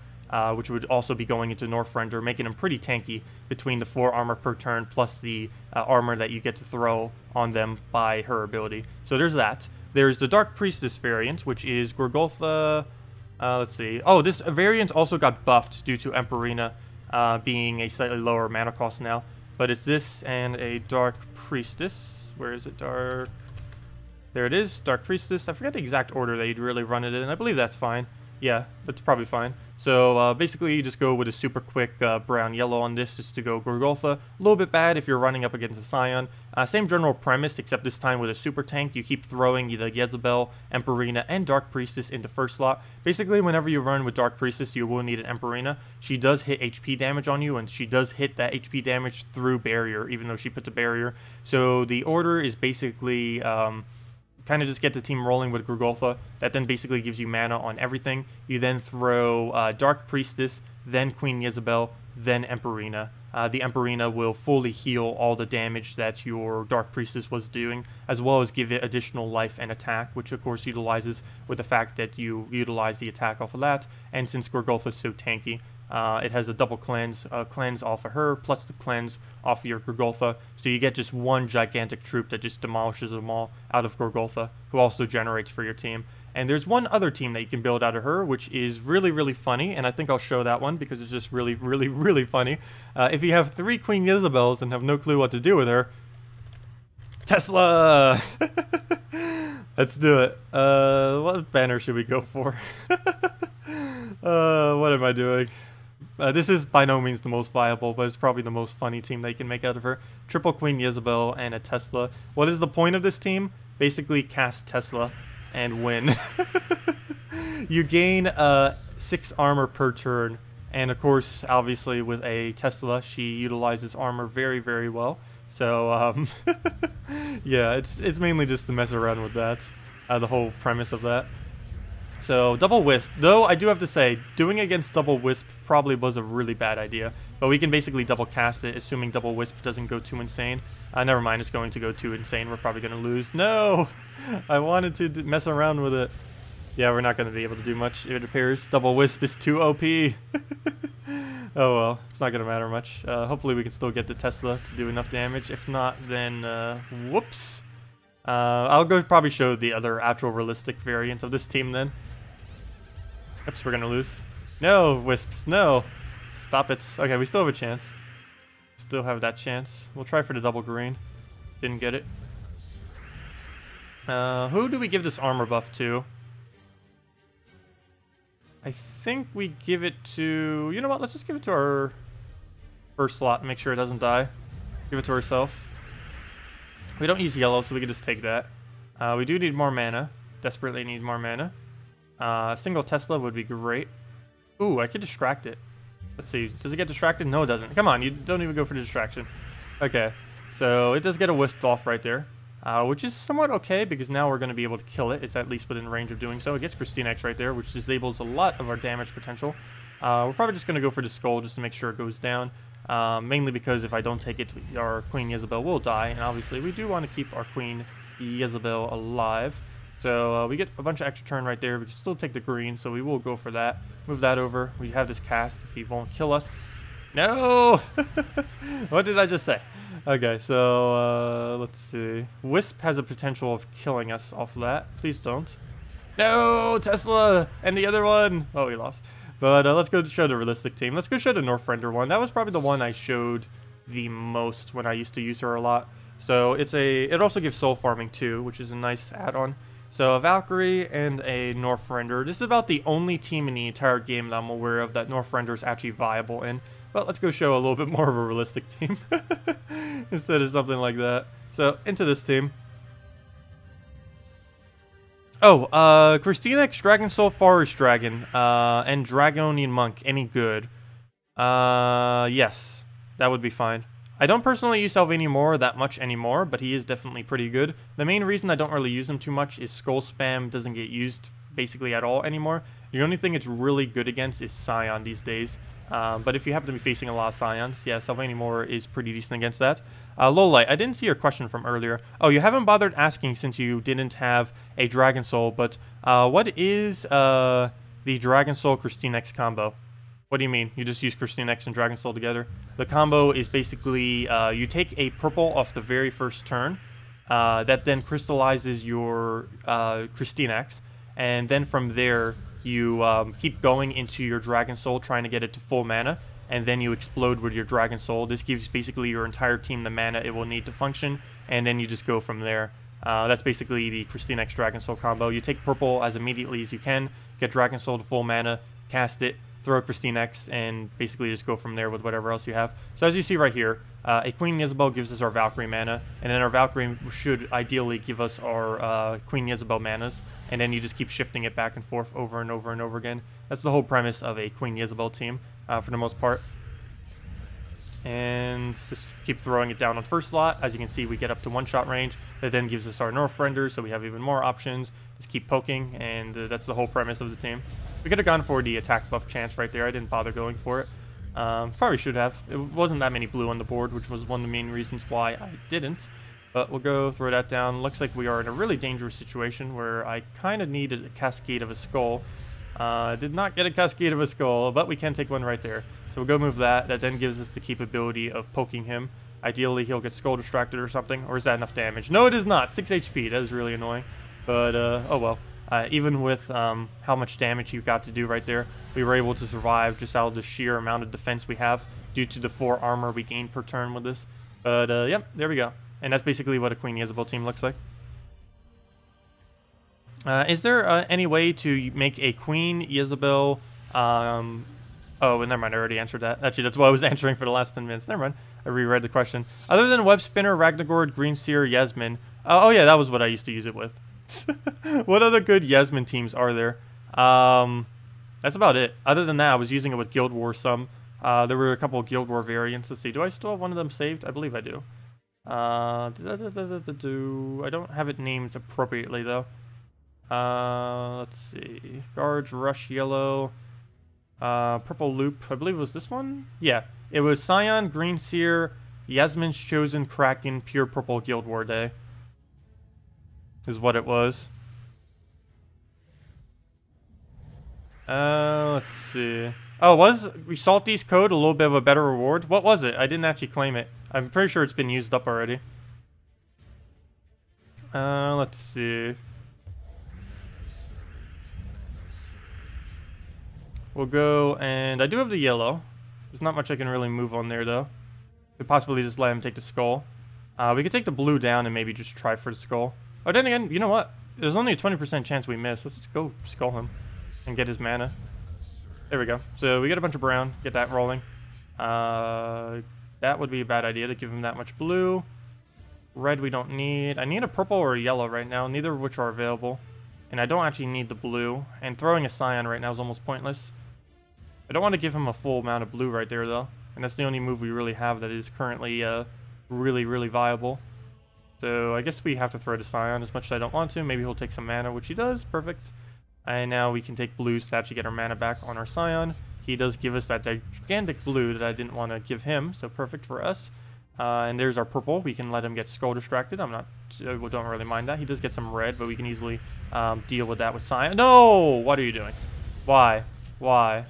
which would also be going into Northrender, making him pretty tanky between the 4 armor per turn plus the armor that you get to throw on them by her ability. So there's that. There's the Dark Priestess variant, which is Gorgolfa. Let's see. Oh, this variant also got buffed due to Emperina being a slightly lower mana cost now. But it's this and a Dark Priestess. Where is it? Dark... There it is. Dark Priestess. I forget the exact order that you'd really run it in. I believe that's fine. Yeah, that's probably fine. So basically you just go with a super quick brown-yellow on this just to go Gorgolfa. A little bit bad if you're running up against a Scion. Same general premise, except this time with a super tank. You keep throwing either Jezebel, Emperina, and Dark Priestess into first slot. Basically, whenever you run with Dark Priestess, you will need an Emperina. She does hit HP damage on you, and she does hit that HP damage through barrier, even though she puts a barrier. So the order is basically... kind of just get the team rolling with Gorgolfa. That then basically gives you mana on everything. You then throw Dark Priestess, then Queen Jezebel, then Emperina. The Emperina will fully heal all the damage that your Dark Priestess was doing, as well as give it additional life and attack, which of course utilizes with the fact that you utilize the attack off of that. And since Gorgolfa is so tanky, It has a double cleanse off of her, plus the cleanse off of your Gorgolfa. So you get just one gigantic troop that just demolishes them all out of Gorgolfa, who also generates for your team. And there's one other team that you can build out of her, which is really, really funny, and I think I'll show that one because it's just really, really, really funny. If you have 3 Queen Jezebels and have no clue what to do with her, Tesla! Let's do it. What banner should we go for? What am I doing? This is by no means the most viable, but it's probably the most funny team they can make out of her. Triple Queen Jezebel and a Tesla. What is the point of this team? Basically cast Tesla and win. You gain 6 armor per turn, and of course, obviously with a Tesla, she utilizes armor very, very well. So yeah, it's mainly just to mess around with that, the whole premise of that. So double wisp, though I do have to say, doing against double wisp probably was a really bad idea. But we can basically double cast it, assuming double wisp doesn't go too insane. Never mind, it's going to go too insane. We're probably going to lose. No! I wanted to mess around with it. Yeah, we're not going to be able to do much, it appears. Double wisp is too OP. Oh well, it's not going to matter much. Hopefully we can still get the Tesla to do enough damage. If not, then whoops. I'll go probably show the other actual realistic variant of this team then. Oops, we're gonna lose. No, Wisps, no. Stop it. Okay, we still have a chance. Still have that chance. We'll try for the double green. Didn't get it. Who do we give this armor buff to? I think we give it to... You know what? Let's just give it to our first slot and make sure it doesn't die. Give it to herself. We don't use yellow, so we can just take that. We do need more mana. Desperately need more mana. A single Tesla would be great. Ooh, I could distract it. Let's see. Does it get distracted? No, it doesn't. Come on, you don't even go for the distraction. Okay, so it does get a wisp off right there, which is somewhat okay because now we're going to be able to kill it. It's at least within range of doing so. It gets KrissTigger right there, which disables a lot of our damage potential. We're probably just going to go for the skull just to make sure it goes down. Mainly because if I don't take it, our Queen Jezebel will die, and obviously we do want to keep our Queen Jezebel alive. So we get a bunch of extra turn right there. We can still take the green, so we will go for that. Move that over. We have this cast if he won't kill us. No! What did I just say? Okay, so let's see. Wisp has a potential of killing us off of that. Please don't. No! Tesla! And the other one! Oh, we lost. But let's go show the realistic team. Let's go show the Northrender one. That was probably the one I showed the most when I used to use her a lot. So it also gives soul farming too, which is a nice add-on. So a Valkyrie and a Northrender. This is about the only team in the entire game that I'm aware of that Northrender is actually viable in. But let's go show a little bit more of a realistic team instead of something like that. So into this team. Oh, KrissTigger, Dragon Soul, Forest Dragon, and Dragonian Monk. Any good? Yes, that would be fine. I don't personally use Salvini Moore that much anymore, but he is definitely pretty good. The main reason I don't really use him too much is Skull Spam doesn't get used basically at all anymore. The only thing it's really good against is Scion these days. But if you happen to be facing a lot of Scions, yeah, Salvini Moore is pretty decent against that. Lowlight, I didn't see your question from earlier. Oh, you haven't bothered asking since you didn't have a Dragon Soul, but what is the Dragon Soul KrissTigger combo? What do you mean? You just use KrissTigger and Dragon Soul together? The combo is basically you take a purple off the very first turn that then crystallizes your KrissTigger, and then from there you keep going into your Dragon Soul trying to get it to full mana, and then you explode with your Dragon Soul. This gives basically your entire team the mana it will need to function, and then you just go from there. That's basically the KrissTigger Dragon Soul combo. You take purple as immediately as you can, get Dragon Soul to full mana, cast it, throw KrissTigger, and basically just go from there with whatever else you have. So as you see right here, a Queen Jezebel gives us our Valkyrie mana, and then our Valkyrie should ideally give us our Queen Jezebel manas, and then you just keep shifting it back and forth over and over and over again. That's the whole premise of a Queen Jezebel team, for the most part. And just keep throwing it down on first slot. As you can see, we get up to one-shot range. That then gives us our Northrender, so we have even more options. Just keep poking, and that's the whole premise of the team. We could have gone for the attack buff chance right there. I didn't bother going for it. Probably should have. It wasn't that many blue on the board, which was one of the main reasons why I didn't. But we'll go throw that down. Looks like we are in a really dangerous situation where I kind of need a cascade of a skull. Did not get a Cascade of a Skull, but we can take one right there. So we'll go move that. That then gives us the capability of poking him. Ideally, he'll get skull distracted or something. Or is that enough damage? No, it is not. 6 HP. That is really annoying. But, oh well. Even with how much damage he got to do right there, we were able to survive just out of the sheer amount of defense we have due to the 4 armor we gained per turn with this. But, yep, there we go. And that's basically what a Queen Jezebel team looks like. Is there any way to make a Queen Jezebel... Oh, never mind, I already answered that. Actually, that's what I was answering for the last 10 minutes. Never mind, I reread the question. Other than Web Spinner, Ragnagord, Green Seer, Yasmin... oh yeah, that was what I used to use it with. What other good Yasmin teams are there? That's about it. Other than that, I was using it with Guild Wars some. There were a couple of Guild War variants. Let's see, do I still have one of them saved? I believe I do. I don't have it named appropriately, though. Let's see. Guards, Rush Yellow... Purple Loop, I believe it was this one? Yeah, it was Scion, Green Seer, Yasmin's Chosen, Kraken, Pure Purple Guild War Day. Is what it was. Let's see. Oh, was Salty's code a little bit of a better reward? What was it? I didn't actually claim it. I'm pretty sure it's been used up already. Let's see. We'll go, and I do have the yellow. There's not much I can really move on there, though. Could possibly just let him take the skull. We could take the blue down and maybe just try for the skull. Oh, then again, you know what? There's only a 20% chance we miss. Let's just go skull him and get his mana. There we go. So we get a bunch of brown. Get that rolling. That would be a bad idea to give him that much blue. Red we don't need. I need a purple or a yellow right now, neither of which are available. And I don't actually need the blue. And throwing a Scion right now is almost pointless. I don't want to give him a full amount of blue right there, though. And that's the only move we really have that is currently really, really viable. So I guess we have to throw the Scion as much as I don't want to. Maybe he'll take some mana, which he does. Perfect. And now we can take blues to actually get our mana back on our Scion. He does give us that gigantic blue that I didn't want to give him, so perfect for us. And there's our purple. We can let him get skull distracted. I don't really mind that. He does get some red, but we can easily deal with that with Scion. No! What are you doing? Why? Why?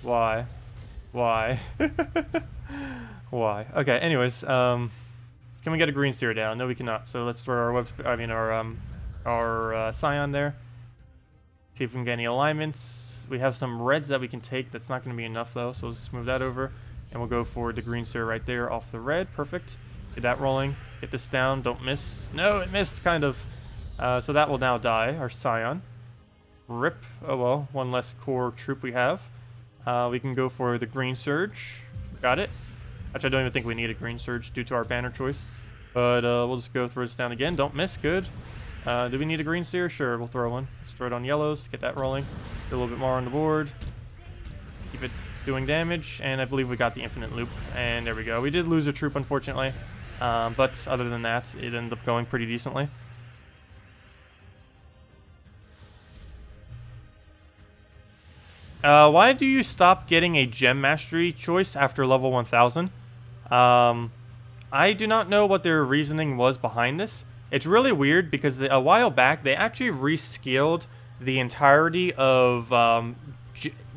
Why? Why? Why? Okay, anyways, can we get a green seer down? No, we cannot. So let's throw our Scion there. See if we can get any alignments. We have some reds that we can take. That's not going to be enough, though, so let's just move that over. And we'll go for the green seer right there off the red. Perfect. Get that rolling. Get this down. Don't miss. No, it missed, kind of. So that will now die, our Scion. Rip. Oh, well, one less core troop we have. We can go for the green surge. Got it. Actually, I don't even think we need a green surge due to our banner choice. But we'll just go throw this down again. Don't miss. Good. Do we need a green seer? Sure, we'll throw one. Let's throw it on yellows. Get that rolling. Get a little bit more on the board. Keep it doing damage. And I believe we got the infinite loop. And there we go. We did lose a troop, unfortunately. But other than that, it ended up going pretty decently. Why do you stop getting a gem mastery choice after level 1000? I do not know what their reasoning was behind this. It's really weird because a while back they actually rescaled the entirety of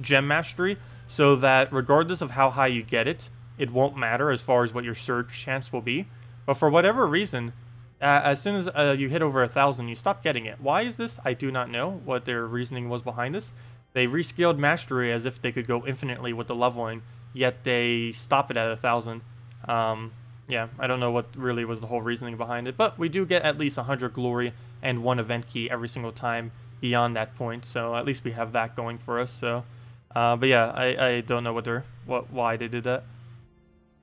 gem mastery so that regardless of how high you get it, it won't matter as far as what your surge chance will be. But for whatever reason, as soon as you hit over 1000, you stop getting it. Why is this? I do not know what their reasoning was behind this. They rescaled mastery as if they could go infinitely with the leveling, yet they stop it at 1000. Yeah, I don't know what really was the whole reasoning behind it, but we do get at least 100 glory and 1 event key every single time beyond that point, so at least we have that going for us. So, but yeah, I don't know why they did that.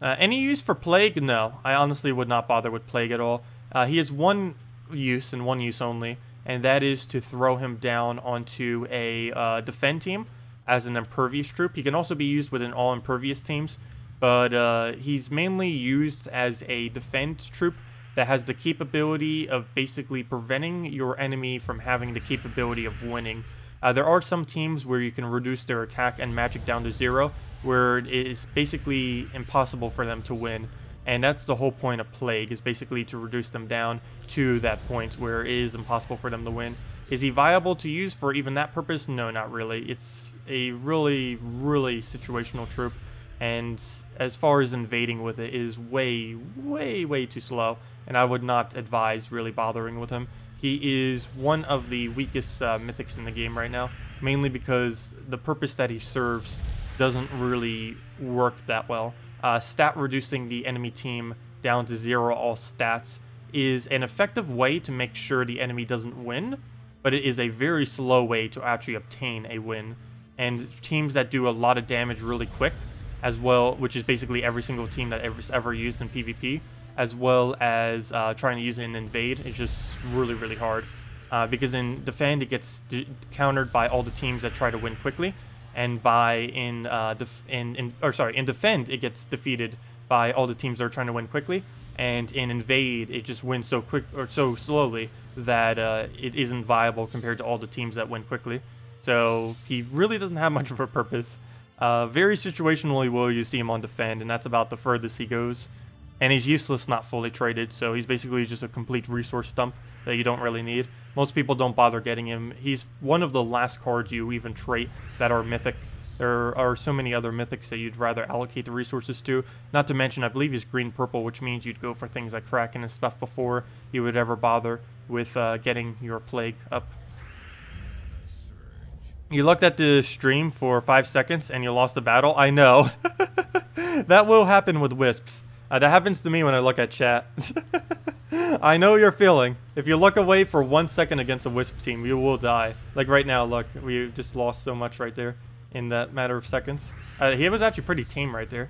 Any use for Plague? No, I honestly would not bother with Plague at all. He has one use and one use only, and that is to throw him down onto a defend team as an impervious troop. He can also be used within all impervious teams, but he's mainly used as a defend troop that has the capability of basically preventing your enemy from having the capability of winning. There are some teams where you can reduce their attack and magic down to 0, where it is basically impossible for them to win. And that's the whole point of Plague, is basically to reduce them down to that point where it is impossible for them to win. Is he viable to use for even that purpose? No, not really. It's a really, really situational troop, and as far as invading with it is way, way, way too slow, and I would not advise really bothering with him. He is one of the weakest mythics in the game right now, mainly because the purpose that he serves doesn't really work that well. Stat reducing the enemy team down to 0 all stats is an effective way to make sure the enemy doesn't win, but it is a very slow way to actually obtain a win. And teams that do a lot of damage really quick, as well, which is basically every single team that ever used in PvP, as well as trying to use it in invade, it's just really, really hard. Because in defend, it gets countered by all the teams that try to win quickly, and in defend, it gets defeated by all the teams that are trying to win quickly, and in invade, it just wins so quick or so slowly that it isn't viable compared to all the teams that win quickly. So he really doesn't have much of a purpose. Very situationally will you see him on defend, and that's about the furthest he goes. And he's useless, not fully traded, so he's basically just a complete resource dump that you don't really need. Most people don't bother getting him. He's one of the last cards you even trait that are mythic. There are so many other mythics that you'd rather allocate the resources to. Not to mention, I believe he's green-purple, which means you'd go for things like Kraken and stuff before you would ever bother with getting your Plague up. You looked at the stream for 5 seconds and you lost the battle? I know. That will happen with Wisps. That happens to me when I look at chat. I know your feeling. If you look away for 1 second against a Wisp team, you will die. Like right now, look. We just lost so much right there in that matter of seconds. He was actually pretty tame right there.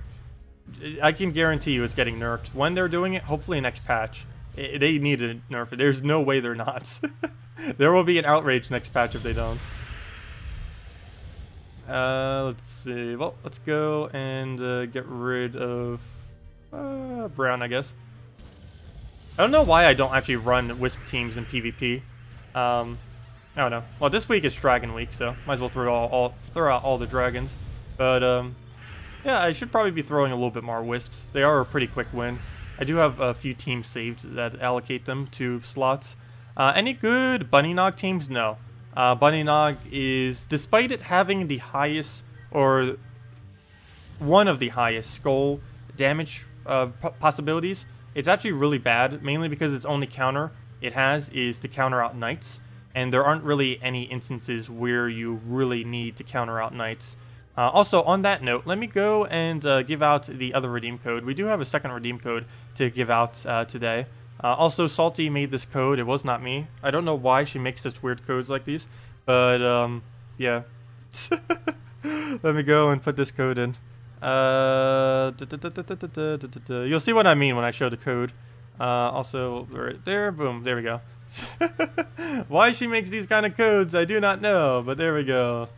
I can guarantee you it's getting nerfed. When they're doing it, hopefully next patch. They need to nerf it. There's no way they're not. There will be an outrage next patch if they don't. Let's see. Well, let's go and get rid of Brown, I guess. I don't know why I don't actually run Wisp teams in PvP. I don't know. Well, this week is Dragon Week, so might as well throw out all the dragons. But yeah, I should probably be throwing a little bit more Wisps. They are a pretty quick win. I do have a few teams saved that allocate them to slots. Any good Bunny Nog teams? No. Bunny Nog is, despite it having the highest, or one of the highest skull damage possibilities, it's actually really bad, mainly because its only counter it has is to counter out knights, and there aren't really any instances where you really need to counter out knights. Also, on that note, let me go and give out the other redeem code. We do have a second redeem code to give out today. Also, Salty made this code. It was not me. I don't know why she makes such weird codes like these, but yeah. Let me go and put this code in. You'll see what I mean when I show the code. Also, right there, boom, there we go. Why she makes these kind of codes, I do not know, but there we go.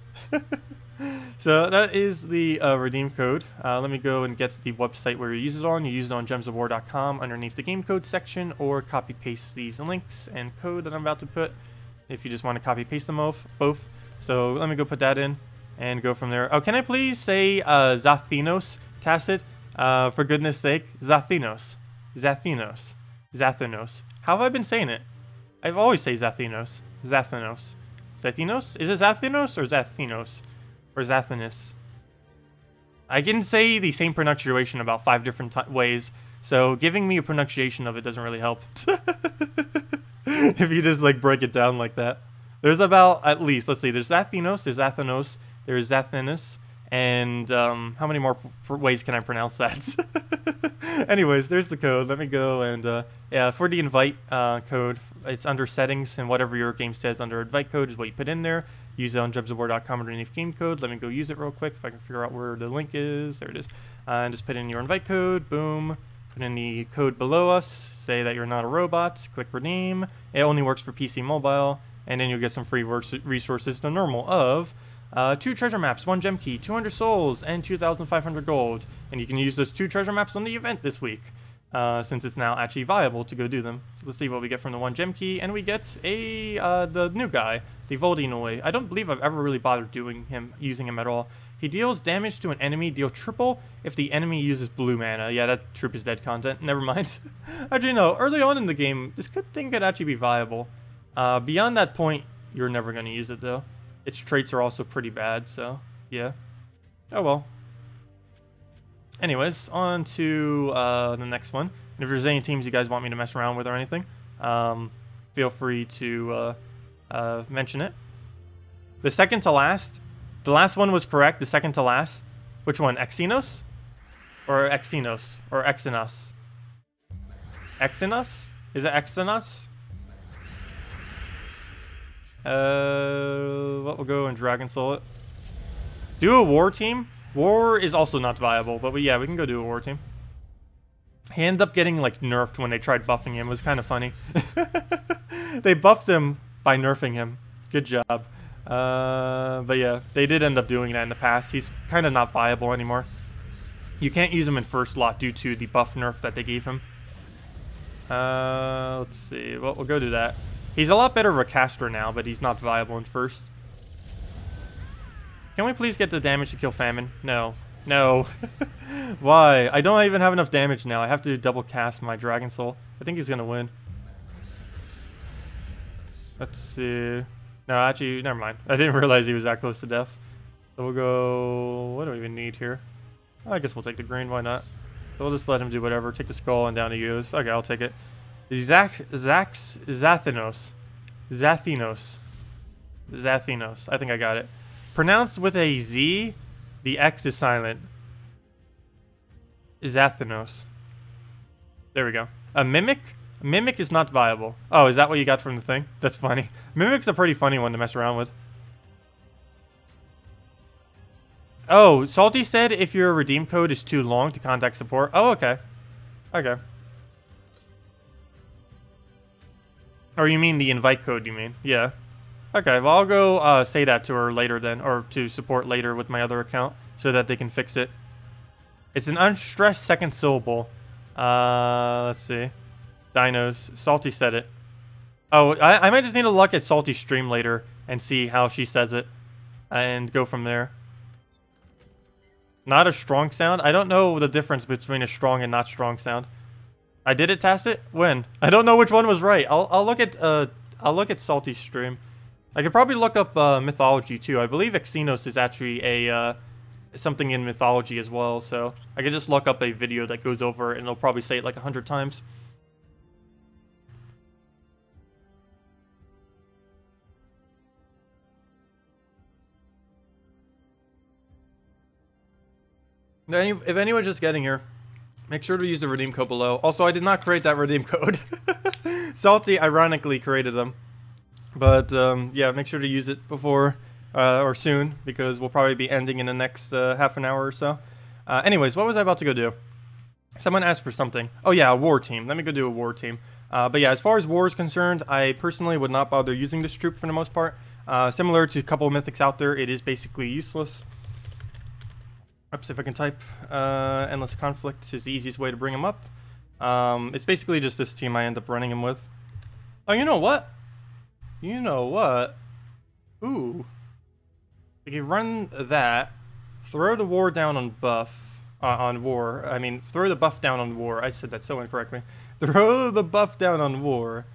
So that is the redeem code. Let me go and get to the website where you use it on. You use it on gemsofwar.com underneath the game code section, or copy paste these links and code that I'm about to put if you just want to copy paste them both. So let me go put that in and go from there. Oh, can I please say Zathinos, Tacet? For goodness sake, Zathinos. Zathinos. Zathinos. How have I been saying it? I've always say Zathinos. Zathinos. Zathinos? Is it Zathinos or Zathinos? Or Zathinus? I can say the same pronunciation about 5 different ways, so giving me a pronunciation of it doesn't really help. If you just like break it down like that. There's about, at least, let's see, there's Zathinos, there's Zathinos, there's Zathinus, and how many more ways can I pronounce that? Anyways, there's the code. Let me go and, yeah, for the invite code, it's under settings, and whatever your game says under invite code is what you put in there. Use it on gemsofwar.com underneath game code. Let me go use it real quick if I can figure out where the link is. There it is. And just put in your invite code. Boom. Put in the code below us. Say that you're not a robot. Click redeem. It only works for PC mobile. And then you'll get some free resources, the normal of 2 treasure maps, 1 gem key, 200 souls, and 2,500 gold. And you can use those 2 treasure maps on the event this week, since it's now actually viable to go do them. So let's see what we get from the 1 gem key, and we get the new guy, the Voldinoi. I don't believe I've ever really bothered using him at all. He deals damage to an enemy, deal triple if the enemy uses blue mana. Yeah, that troop is dead content. Never mind. Actually, no. Early on in the game, this thing could actually be viable. Beyond that point, you're never going to use it, though. Its traits are also pretty bad, so yeah. Oh, well. Anyways, on to the next one. And if there's any teams you guys want me to mess around with or anything, feel free to mention it. The second to last. The last one was correct. The second to last. Which one? Exynos? Or Exynos? Or Exynos? Exynos? Is it Exynos? What will go and Dragon Soul it? Do a war team? War is also not viable, but yeah, we can go do a war team. He ended up getting like nerfed when they tried buffing him. It was kind of funny. They buffed him by nerfing him. Good job. But yeah, they did end up doing that in the past. He's kind of not viable anymore. You can't use him in first slot due to the buff nerf that they gave him. Let's see. Well, we'll go do that. He's a lot better of a caster now, but he's not viable in first. Can we please get the damage to kill Famine? No. No. Why? I don't even have enough damage now. I have to double cast my Dragon Soul. I think he's gonna win. Let's see. No, actually, never mind. I didn't realize he was that close to death. So we'll go... What do we even need here? I guess we'll take the green. Why not? So we'll just let him do whatever. Take the skull and down he goes. Okay, I'll take it. Zathinos. I think I got it. Pronounced with a Z, the X is silent. Zathinos. There we go. A Mimic? Mimic is not viable. Oh, is that what you got from the thing? That's funny. Mimic's a pretty funny one to mess around with. Oh, Salty said if your redeem code is too long to contact support. Oh, okay. Okay. Or you mean the invite code, you mean? Yeah. Okay, well, I'll go say that to her later then, or to support later with my other account, so that they can fix it. It's an unstressed second syllable. Let's see. Dinos. Salty said it. Oh, I might just need to look at Salty's stream later and see how she says it, and go from there. Not a strong sound? I don't know the difference between a strong and not strong sound. I did it, Tacet? When? I don't know which one was right. I'll look at Salty's stream. I could probably look up mythology too. I believe Exynos is actually a something in mythology as well, so I could just look up a video that goes over it and it'll probably say it like 100 times. If anyone's just getting here, make sure to use the redeem code below. Also, I did not create that redeem code. Salty ironically created them. But, yeah, make sure to use it before, or soon, because we'll probably be ending in the next half an hour or so. Anyways, what was I about to go do? Someone asked for something. Oh, yeah, a war team. Let me go do a war team. But yeah, as far as war is concerned, I personally would not bother using this troop for the most part. Similar to a couple of mythics out there, it is basically useless. Oops, if I can type. Endless Conflict is the easiest way to bring him up. It's basically just this team I end up running him with. Oh, you know what? You know what? Ooh. If you run that, throw the war down on buff, on war. I mean, throw the buff down on war. I said that so incorrectly. Throw the buff down on war,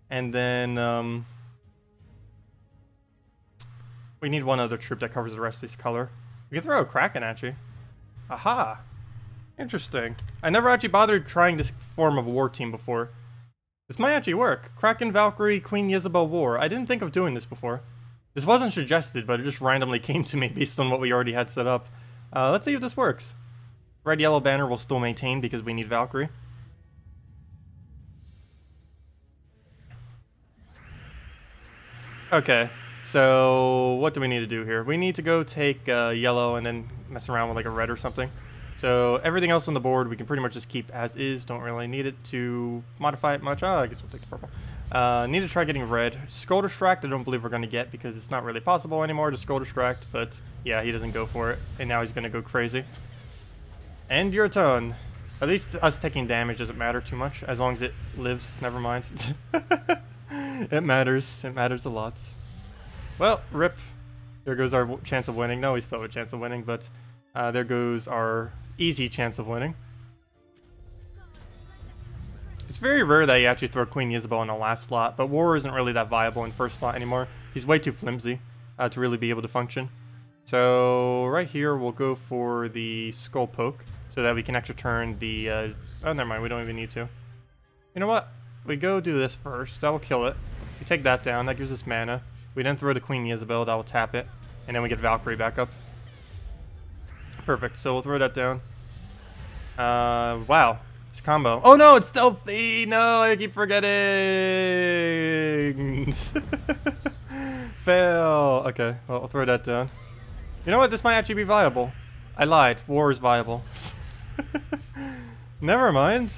and then, we need one other troop that covers the rest of this color. We can throw a Kraken at you. Aha! Interesting. I never actually bothered trying this form of war team before. This might actually work. Kraken, Valkyrie, Queen Jezebel, War. I didn't think of doing this before. This wasn't suggested, but it just randomly came to me based on what we already had set up. Let's see if this works. Red, yellow banner will still maintain because we need Valkyrie. Okay, so what do we need to do here? We need to go take yellow and then mess around with like a red or something. So everything else on the board we can pretty much just keep as is. Don't really need it to modify it much. I guess we'll take the purple. Need to try getting red. Skull Distract I don't believe we're going to get because it's not really possible anymore to Skull Distract. But yeah, he doesn't go for it. And now he's going to go crazy. End your turn. At least us taking damage doesn't matter too much. As long as it lives, never mind. It matters. It matters a lot. Well, rip. There goes our chance of winning. No, we still have a chance of winning, but there goes our easy chance of winning. It's very rare that you actually throw Queen Jezebel in the last slot, but War isn't really that viable in first slot anymore. He's way too flimsy to really be able to function. So right here, we'll go for the Skull Poke so that we can extra turn the... oh, never mind. We don't even need to. You know what? We go do this first. That will kill it. We take that down. That gives us mana. We then throw the Queen Jezebel. That will tap it. And then we get Valkyrie back up. Perfect. So we'll throw that down. Wow. This combo. Oh no, it's stealthy! No, I keep forgetting! Fail! Okay, well, I'll throw that down. You know what? This might actually be viable. I lied. War is viable. Never mind.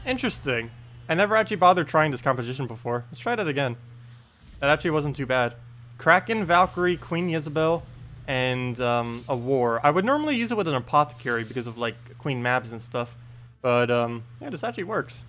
Interesting. I never actually bothered trying this composition before. Let's try that again. That actually wasn't too bad. Kraken, Valkyrie, Queen Jezebel, and a war. I would normally use it with an apothecary because of like Queen Mabs and stuff. But yeah, this actually works.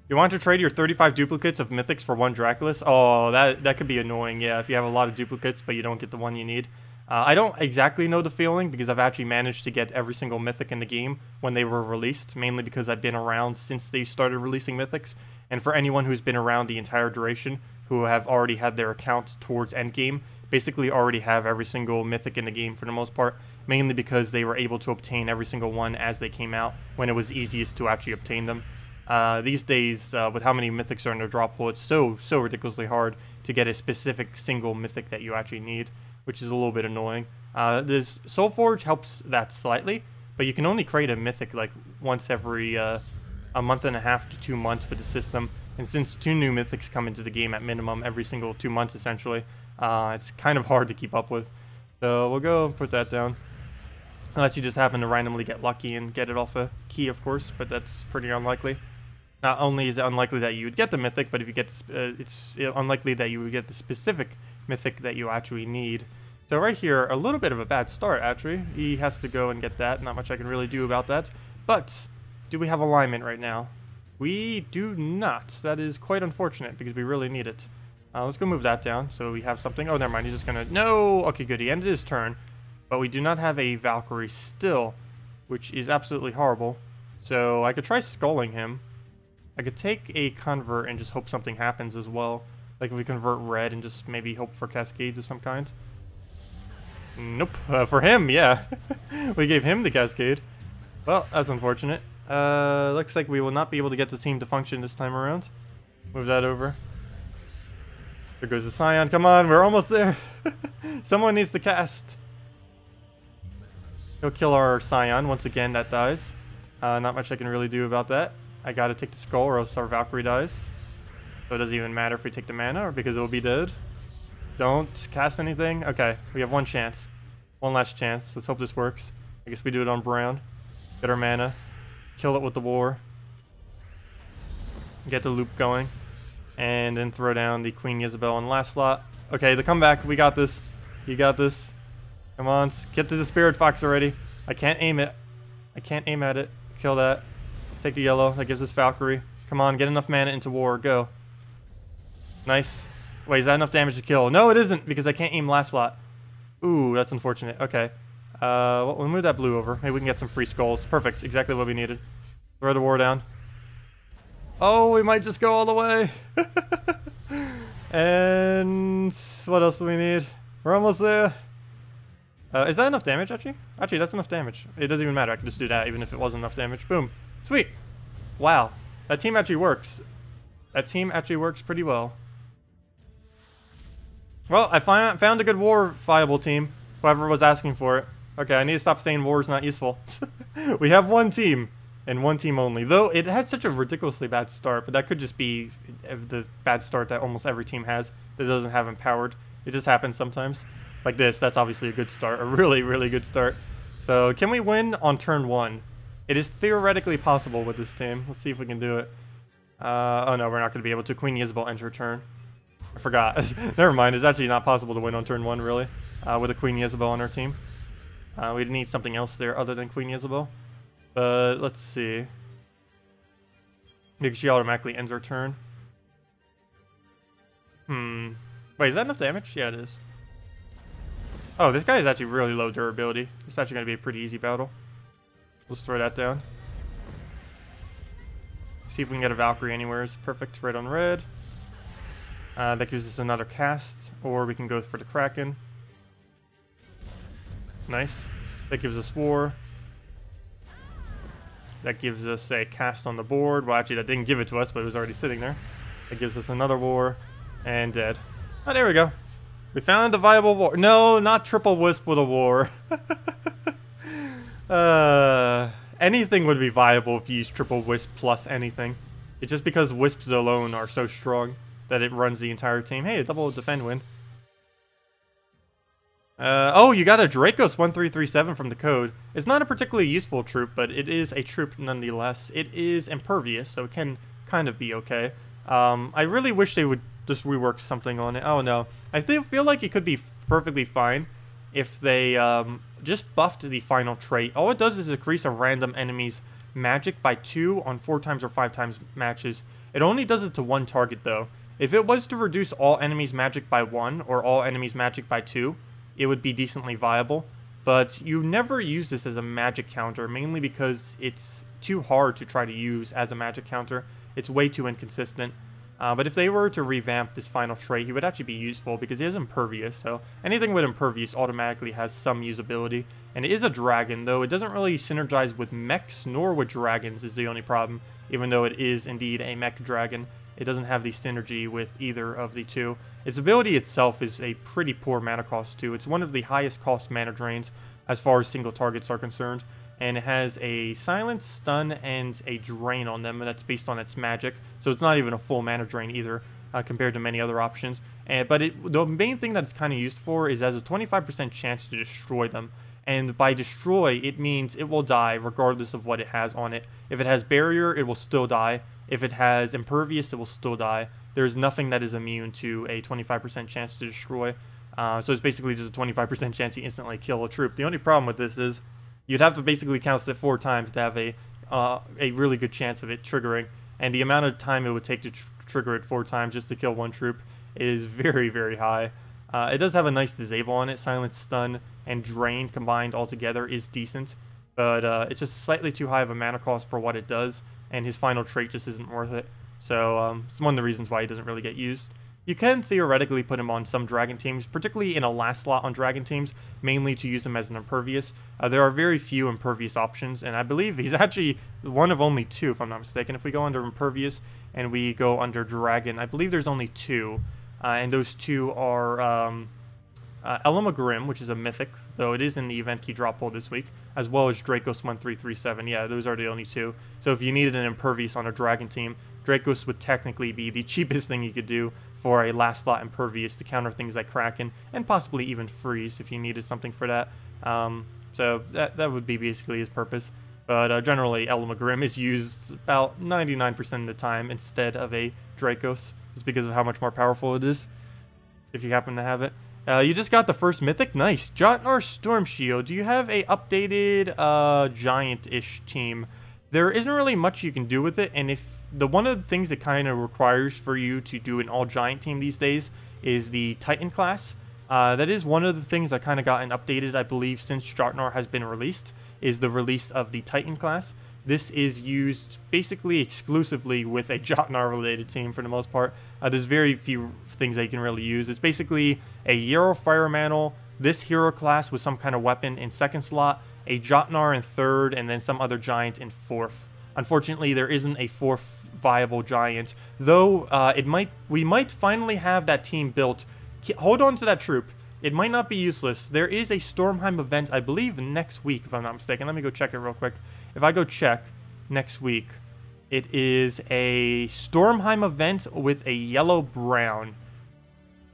You want to trade your 35 duplicates of Mythics for one Draculus? Oh, that could be annoying, yeah, if you have a lot of duplicates but you don't get the one you need. I don't exactly know the feeling because I've actually managed to get every single Mythic in the game when they were released, mainly because I've been around since they started releasing Mythics. And for anyone who's been around the entire duration, who have already had their account towards endgame, basically already have every single Mythic in the game for the most part, mainly because they were able to obtain every single one as they came out when it was easiest to actually obtain them. These days, with how many Mythics are in the drop pool, it's so ridiculously hard to get a specific single Mythic that you actually need, which is a little bit annoying. This Soulforge helps that slightly, but you can only create a Mythic like once every a month and a half to 2 months with the system. And since 2 new Mythics come into the game at minimum every single 2 months essentially, it's kind of hard to keep up with. So we'll go put that down. Unless you just happen to randomly get lucky and get it off a key, of course, but that's pretty unlikely. Not only is it unlikely that you would get the Mythic, but if you get it's unlikely that you would get the specific Mythic that you actually need. So right here, a little bit of a bad start, actually. He has to go and get that. Not much I can really do about that. But do we have alignment right now? We do not. That is quite unfortunate because we really need it. Let's go move that down so we have something. Oh, never mind. He's just going to... No! Okay, good. He ended his turn. But we do not have a Valkyrie still, which is absolutely horrible. So I could try sculling him. I could take a convert and just hope something happens as well. Like if we convert red and just maybe hope for cascades of some kind. Nope. For him, yeah. We gave him the cascade. Well, that's unfortunate. Looks like we will not be able to get the team to function this time around. Move that over. There goes the Scion. Come on, we're almost there. Someone needs to cast. He'll kill our Scion. Once again, that dies. Not much I can really do about that. I gotta take the skull or else our Valkyrie dies. So it doesn't even matter if we take the mana or because it will be dead. Don't cast anything. Okay, we have one chance. One last chance. Let's hope this works. I guess we do it on Brown. Get our mana. Kill it with the war. Get the loop going. And then throw down the Queen Jezebel on the last slot. Okay, the comeback. We got this. You got this. Come on. Get to the Spirit Fox already. I can't aim it. I can't aim at it. Kill that. Take the yellow. That gives us Valkyrie. Come on. Get enough mana into war. Go. Nice. Wait, is that enough damage to kill? No, it isn't, because I can't aim last slot. Ooh, that's unfortunate. Okay. Well, we'll move that blue over. Maybe we can get some free skulls. Perfect. Exactly what we needed. Throw the war down. Oh, we might just go all the way. And what else do we need? We're almost there. Is that enough damage, actually? Actually, that's enough damage. It doesn't even matter. I can just do that, even if it wasn't enough damage. Boom. Sweet. Wow. That team actually works. That team actually works pretty well. Well, I found a good war viable team. Whoever was asking for it. Okay, I need to stop saying war is not useful. We have one team, and one team only. Though it had such a ridiculously bad start, but that could just be the bad start that almost every team has that doesn't have empowered. It just happens sometimes. Like this, that's obviously a good start. A really, really good start. So, can we win on turn 1? It is theoretically possible with this team. Let's see if we can do it. Oh no, we're not going to be able to. Queen Jezebel enter turn. I forgot. Never mind. It's actually not possible to win on turn 1, really, with a Queen Jezebel on our team. We need something else there other than Queen Jezebel. But let's see. Because she automatically ends our turn. Wait, is that enough damage? Yeah, it is. Oh, this guy is actually really low durability. It's actually going to be a pretty easy battle. Let's throw that down. See if we can get a Valkyrie anywhere. It's perfect. Red on red. That gives us another cast, or we can go for the Kraken. Nice. That gives us War. That gives us a cast on the board. Well, actually, that didn't give it to us, but it was already sitting there. That gives us another War, and dead. Oh, there we go. We found a viable War. No, not triple Wisp with a War. Anything would be viable if you use triple Wisp plus anything. It's just because Wisps alone are so strong that it runs the entire team. Hey, a double defend win. Oh, you got a Dracos 1337 from the code. It's not a particularly useful troop, but it is a troop nonetheless. It is impervious, so it can kind of be okay. I really wish they would just rework something on it. Oh no. I feel like it could be perfectly fine if they just buffed the final trait. All it does is increase a random enemy's magic by 2 on 4 times or 5 times matches. It only does it to one target though. If it was to reduce all enemies' magic by 1 or all enemies' magic by 2, it would be decently viable. But you never use this as a magic counter, mainly because it's too hard to try to use as a magic counter. It's way too inconsistent. But if they were to revamp this final trait, he would actually be useful because he is impervious. So anything with impervious automatically has some usability. And it is a dragon, though it doesn't really synergize with mechs nor with dragons is the only problem. Even though it is indeed a mech dragon, it doesn't have the synergy with either of the two. Its ability itself is a pretty poor mana cost too. It's one of the highest cost mana drains as far as single targets are concerned. And it has a silence, stun, and a drain on them, and that's based on its magic. So it's not even a full mana drain either, compared to many other options. But the main thing that it's kind of used for is as a 25% chance to destroy them. And by destroy, it means it will die regardless of what it has on it. If it has barrier, it will still die. If it has impervious, it will still die. There's nothing that is immune to a 25% chance to destroy. So it's basically just a 25% chance you instantly kill a troop. The only problem with this is you'd have to basically cast it 4 times to have a really good chance of it triggering. And the amount of time it would take to trigger it 4 times just to kill one troop is very, very high. It does have a nice disable on it. Silence, stun, and drain combined altogether is decent. But it's just slightly too high of a mana cost for what it does. And his final trait just isn't worth it. So it's one of the reasons why he doesn't really get used. You can theoretically put him on some dragon teams, particularly in a last slot on dragon teams, mainly to use him as an impervious. There are very few impervious options, and I believe he's actually one of only 2, if I'm not mistaken. If we go under impervious and we go under dragon, I believe there's only 2, and those 2 are Elma Grim, which is a mythic, though it is in the event key drop pool this week, as well as Dracos 1337. Yeah, those are the only 2. So if you needed an impervious on a dragon team, Dracos would technically be the cheapest thing you could do for a last slot impervious to counter things like Kraken, and possibly even freeze if you needed something for that. So that would be basically his purpose. But generally, Elma Grim is used about 99% of the time instead of a Dracos, just because of how much more powerful it is, if you happen to have it. You just got the first mythic? Nice. Jotnar Storm Shield. Do you have a updated giant-ish team? There isn't really much you can do with it, and if one of the things it kind of requires for you to do an all-giant team these days is the Titan class. That is one of the things that kind of gotten updated, I believe, since Jotnar has been released, is the release of the Titan class. This is used basically exclusively with a Jotnar-related team for the most part. There's very few things that you can really use. It's basically a Yarrow Fire Mantle, this hero class with some kind of weapon in 2nd slot, a Jotnar in 3rd, and then some other giant in 4th. Unfortunately, there isn't a 4th viable giant, though we might finally have that team built. Hold on to that troop. It might not be useless. There is a Stormheim event, I believe, next week, if I'm not mistaken. Let me go check it real quick. If I go check next week, it is a Stormheim event with a yellow-brown.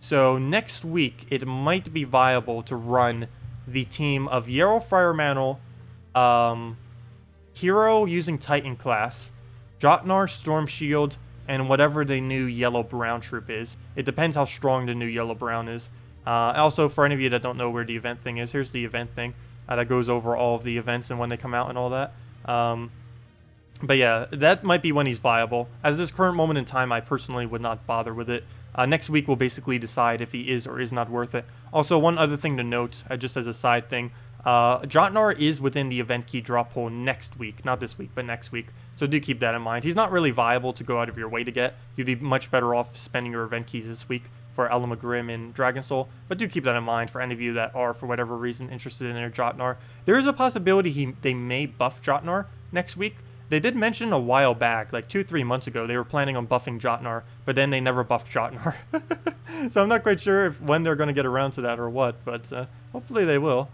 So next week, it might be viable to run the team of Yarrow Fire Mantle, Hero using Titan class, Jotnar Storm Shield, and whatever the new yellow-brown troop is. It depends how strong the new yellow-brown is. Also, for any of you that don't know where the event thing is, here's the event thing that goes over all of the events and when they come out and all that. But yeah, that might be when he's viable. As this current moment in time, I personally would not bother with it. Next week, we'll basically decide if he is or is not worth it. Also, one other thing to note, just as a side thing, Jotnar is within the event key drop pool next week. Not this week, but next week. So do keep that in mind. He's not really viable to go out of your way to get. You'd be much better off spending your event keys this week for Elma Grim and Dragon Soul. But do keep that in mind for any of you that are, for whatever reason, interested in their Jotnar. There is a possibility they may buff Jotnar next week. They did mention a while back, like 2-3 months ago, they were planning on buffing Jotnar, but then they never buffed Jotnar. So I'm not quite sure when they're going to get around to that or what, but hopefully they will.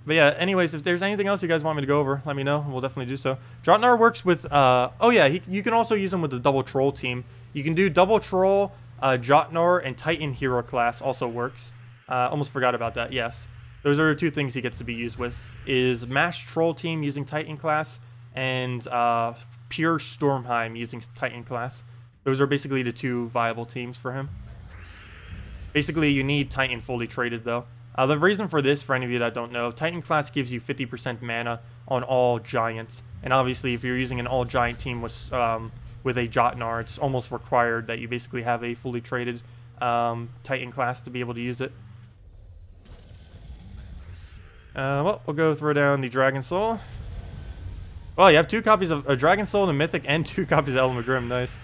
But yeah, anyways, if there's anything else you guys want me to go over, let me know, and we'll definitely do so. Jotnar works with, oh yeah, you can also use him with the double troll team. You can do double troll, Jotnar, and Titan hero class also works. Almost forgot about that, yes. Those are two things he gets to be used with, is Mass Troll Team using Titan class, and Pure Stormheim using Titan class. Those are basically the two viable teams for him. Basically, you need Titan fully traded, though. The reason for this, for any of you that don't know, Titan class gives you 50% mana on all giants. And obviously, if you're using an all-giant team with a Jotnar, it's almost required that you basically have a fully traded Titan class to be able to use it. Well, we'll go throw down the Dragon Soul. Well, you have 2 copies of Dragon Soul and Mythic and 2 copies of Elma Grim. Nice.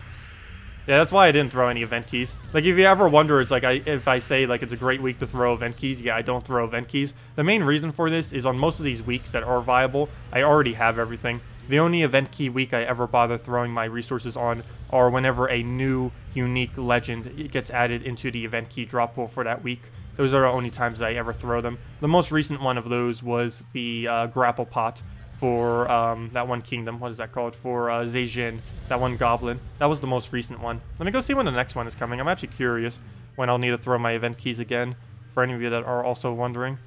Yeah, that's why I didn't throw any event keys. Like, if you ever wonder, it's like if I say, like, it's a great week to throw event keys, yeah, I don't throw event keys. The main reason for this is on most of these weeks that are viable, I already have everything. The only event key week I ever bother throwing my resources on are whenever a new, unique legend gets added into the event key drop pool for that week. Those are the only times I ever throw them. The most recent one of those was the grapple pot for that one kingdom. What is that called? For Zejin, that one goblin. That was the most recent one. Let me go see when the next one is coming. I'm actually curious when I'll need to throw my event keys again, for any of you that are also wondering.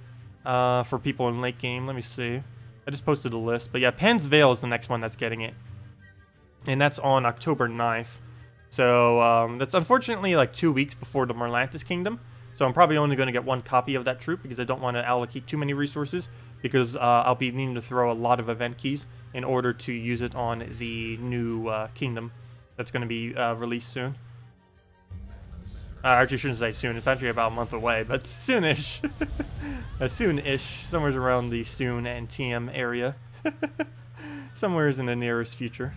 For people in late game, let me see. I just posted a list. But yeah, Pan's Veil is the next one that's getting it. And that's on October 9th. So that's unfortunately like 2 weeks before the Merlantis Kingdom. So I'm probably only going to get 1 copy of that troop because I don't want to allocate too many resources, because I'll be needing to throw a lot of event keys in order to use it on the new kingdom that's going to be released soon. I actually shouldn't say soon. It's actually about a month away, but soonish. Soon-ish. Somewhere around the soon and TM area. Somewhere in the nearest future.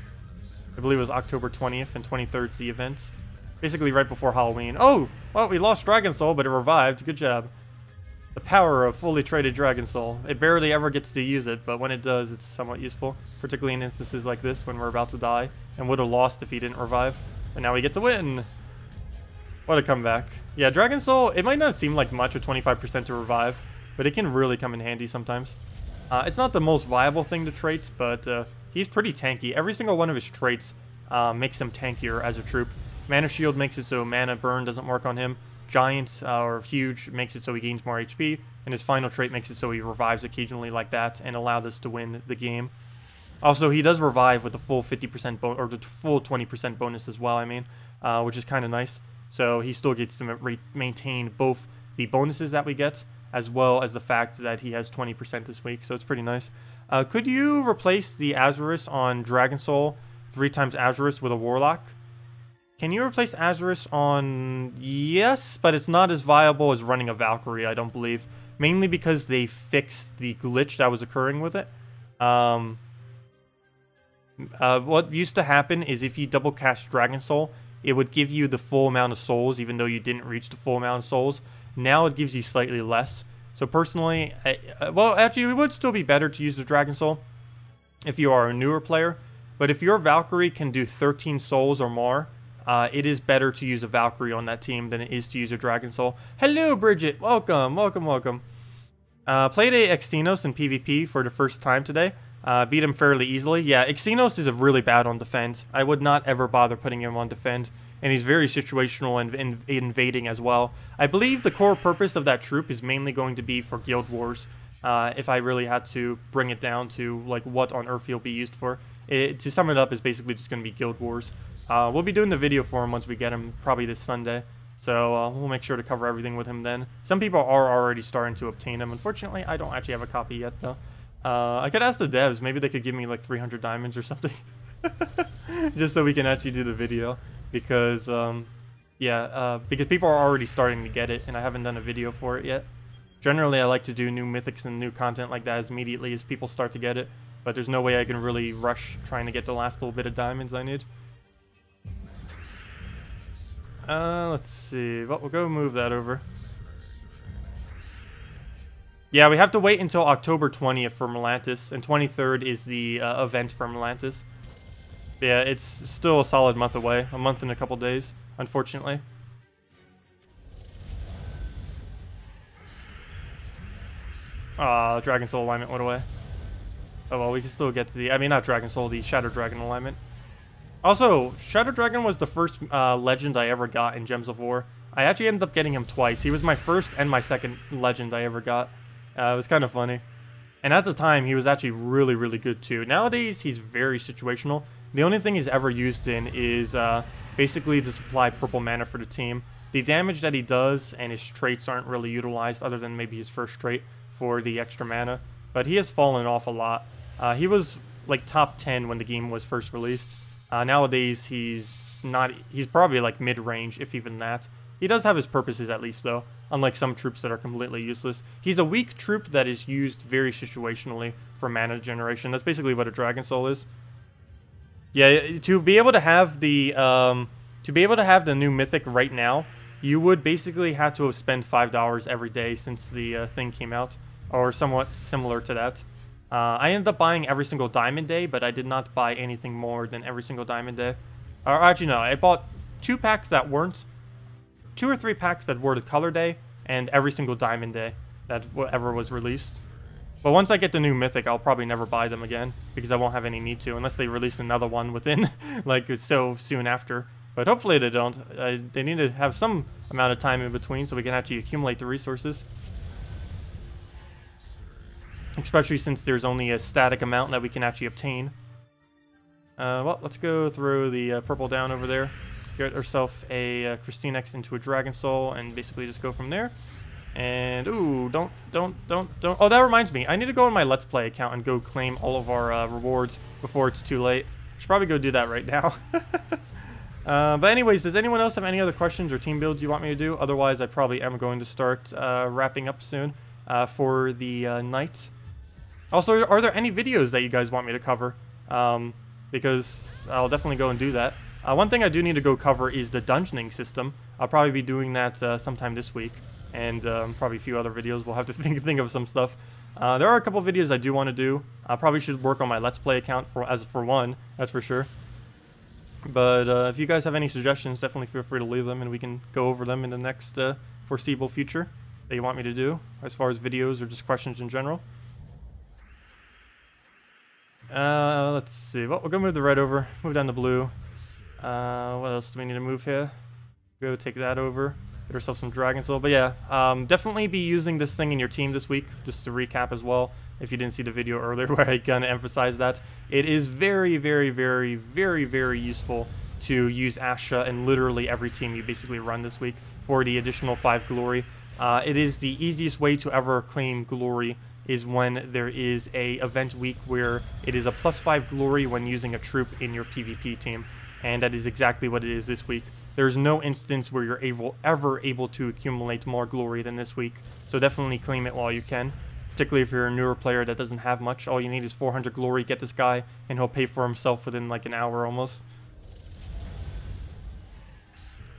I believe it was October 20th and 23rd, the event. Basically right before Halloween. Oh! Well, we lost Dragon Soul, but it revived. Good job. The power of fully traded Dragon Soul. It barely ever gets to use it, but when it does, it's somewhat useful. Particularly in instances like this, when we're about to die. And would have lost if he didn't revive. But now we get to win! What a comeback. Yeah, Dragon Soul, it might not seem like much with 25% to revive, but it can really come in handy sometimes. It's not the most viable thing to trait, but he's pretty tanky. Every single one of his traits makes him tankier as a troop. Mana Shield makes it so Mana Burn doesn't work on him. Giant or Huge makes it so he gains more HP. And his final trait makes it so he revives occasionally like that and allowed us to win the game. Also, he does revive with the full 50% or the full 20% bonus as well, I mean, which is kind of nice. So he still gets to maintain both the bonuses that we get as well as the fact that he has 20% this week. So it's pretty nice. Could you replace the Azurus on Dragon Soul 3 times Azurus with a Warlock? Can you replace Azurus on... Yes, but it's not as viable as running a Valkyrie, I don't believe. Mainly because they fixed the glitch that was occurring with it. What used to happen is if you double cast Dragon Soul, it would give you the full amount of souls, even though you didn't reach the full amount of souls. Now it gives you slightly less. So personally, well, actually, it would still be better to use the Dragon Soul if you are a newer player. But if your Valkyrie can do 13 souls or more... it is better to use a Valkyrie on that team than it is to use a Dragon Soul. Hello, Bridget. Welcome, welcome, welcome. Played a Xenos in PvP for the first time today. Beat him fairly easily. Yeah, Xenos is really bad on defense. I would not ever bother putting him on defense. And he's very situational and invading as well. I believe the core purpose of that troop is mainly going to be for Guild Wars. If I really had to bring it down to like what on earth he'll be used for. To sum it up, is basically just going to be Guild Wars. We'll be doing the video for him once we get him, probably this Sunday. So we'll make sure to cover everything with him then. Some people are already starting to obtain him. Unfortunately, I don't actually have a copy yet, though. I could ask the devs. Maybe they could give me like 300 diamonds or something. Just so we can actually do the video. Because, because people are already starting to get it, and I haven't done a video for it yet. Generally, I like to do new mythics and new content like that as immediately as people start to get it. But there's no way I can really rush trying to get the last little bit of diamonds I need. Let's see. Well, we'll go move that over. Yeah, we have to wait until October 20th for Melantis, and 23rd is the event for Melantis. Yeah, it's still a solid month away. A month and a couple days, unfortunately. Dragon Soul alignment went away. Oh well, we can still get to the... I mean, not Dragon Soul, the Shadow Dragon alignment. Also, Shadow Dragon was the first legend I ever got in Gems of War. I actually ended up getting him twice. He was my first and my second legend I ever got. It was kind of funny. And at the time, he was actually really, really good too. Nowadays, he's very situational. The only thing he's ever used in is basically to supply purple mana for the team. The damage that he does and his traits aren't really utilized other than maybe his first trait for the extra mana. But he has fallen off a lot. He was like top 10 when the game was first released. Nowadays, he's probably like mid-range, if even that. He does have his purposes at least though, unlike some troops that are completely useless. He's a weak troop that is used very situationally for mana generation. That's basically what a Dragon Soul is. Yeah, to be able to have the new Mythic right now, you would basically have to have spent $5 every day since the thing came out, or somewhat similar to that. I ended up buying every single Diamond Day, but I did not buy anything more than every single Diamond Day. Or actually, no, I bought 2 packs that weren't, 2 or 3 packs that were the Color Day, and every single Diamond Day that ever was released. But once I get the new Mythic, I'll probably never buy them again, because I won't have any need to, unless they release another one within, like, so soon after. But hopefully they don't. They need to have some amount of time in between so we can actually accumulate the resources. Especially since there's only a static amount that we can actually obtain. Well, let's go throw the purple down over there. Get ourselves a KrissTigger into a Dragon Soul and basically just go from there. And, ooh, don't. Oh, that reminds me. I need to go on my Let's Play account and go claim all of our rewards before it's too late. I should probably go do that right now. But anyways, does anyone else have any other questions or team builds you want me to do? Otherwise, I probably am going to start wrapping up soon for the night. Also, are there any videos that you guys want me to cover? Because I'll definitely go and do that. One thing I do need to go cover is the dungeoning system. I'll probably be doing that sometime this week. And probably a few other videos. We'll have to think of some stuff. There are a couple videos I do want to do. I probably should work on my Let's Play account for one, that's for sure. But if you guys have any suggestions, definitely feel free to leave them and we can go over them in the next foreseeable future that you want me to do, as far as videos or just questions in general. Let's see. Well, we're going to move the red over, move down the blue. What else do we need to move here? Go take that over. Get ourselves some Dragon Soul. But yeah, definitely be using this thing in your team this week, just to recap as well. If you didn't see the video earlier where I kind of emphasized that. It is very, very, very, very, very useful to use Asha in literally every team you basically run this week for the additional 5 glory. It is the easiest way to ever claim glory is when there is a event week where it is a +5 glory when using a troop in your PvP team. And that is exactly what it is this week. There's no instance where you're ever able to accumulate more glory than this week. So definitely claim it while you can. Particularly if you're a newer player that doesn't have much. All you need is 400 glory, get this guy, and he'll pay for himself within like an hour almost.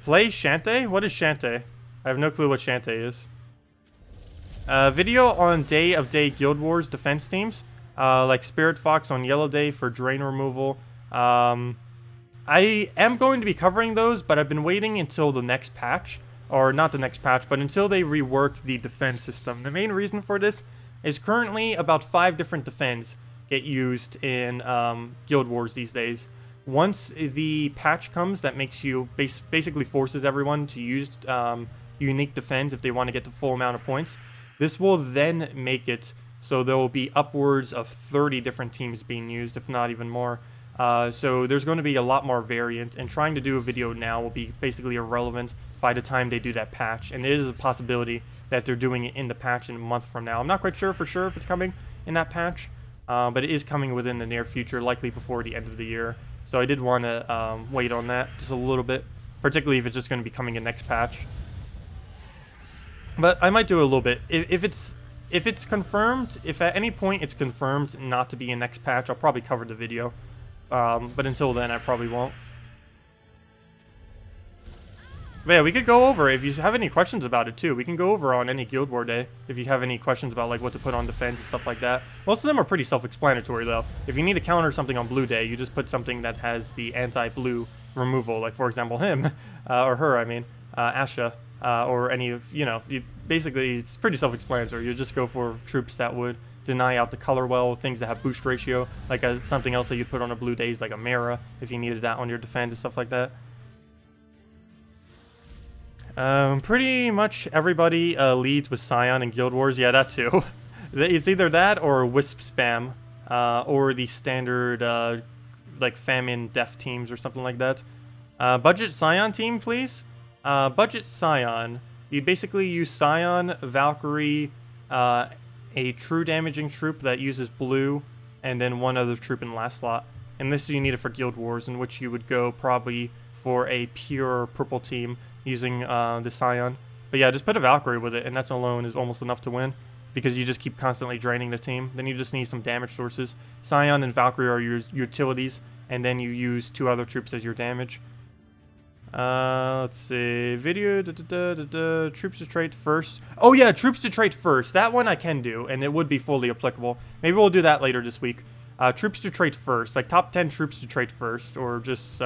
Play Shantae? What is Shantae? I have no clue what Shantae is. Video on Day of Day Guild Wars defense teams. Like Spirit Fox on Yellow Day for drain removal. I am going to be covering those, but I've been waiting until the next patch. Or not the next patch, but until they rework the defense system. The main reason for this is currently about 5 different defense get used in Guild Wars these days. Once the patch comes that makes you basically forces everyone to use unique defense if they want to get the full amount of points, this will then make it so there will be upwards of 30 different teams being used, if not even more. So there's going to be a lot more variant, and trying to do a video now will be basically irrelevant by the time they do that patch. And there is a possibility that they're doing it in the patch in a month from now. I'm not quite sure for sure if it's coming in that patch, but it is coming within the near future, likely before the end of the year. So I did want to wait on that just a little bit, particularly if it's just going to be coming in next patch. But I might do it a little bit. If it's confirmed, if at any point it's confirmed not to be in next patch, I'll probably cover the video. But until then, I probably won't. But yeah, we could go over, if you have any questions about it too, we can go over on any Guild War day, if you have any questions about like what to put on defense and stuff like that. Most of them are pretty self-explanatory though. If you need to counter something on blue day, you just put something that has the anti-blue removal, like for example him, or her, I mean, Asha, or any of, you know, basically it's pretty self-explanatory. You just go for troops that would deny out the color well, things that have boost ratio, like something else that you'd put on a blue day is like a Mara, if you needed that on your defense and stuff like that. Pretty much everybody leads with Scion in Guild Wars. Yeah, that too. It's either that or Wisp spam, or the standard like famine def teams or something like that. Budget Scion team, please. Budget Scion. You basically use Scion, Valkyrie, a true damaging troop that uses blue, and then one other troop in the last slot. And this you need it for Guild Wars, in which you would go probably for a pure purple team using the Scion. But yeah, just put a Valkyrie with it, and that's alone is almost enough to win, because you just keep constantly draining the team. Then you just need some damage sources. Scion and Valkyrie are your utilities, and then you use 2 other troops as your damage. Let's see. Video, troops to trait first. Oh yeah, troops to trait first. That one I can do, and it would be fully applicable. Maybe we'll do that later this week. Troops to trait first, like top 10 troops to trait first, or just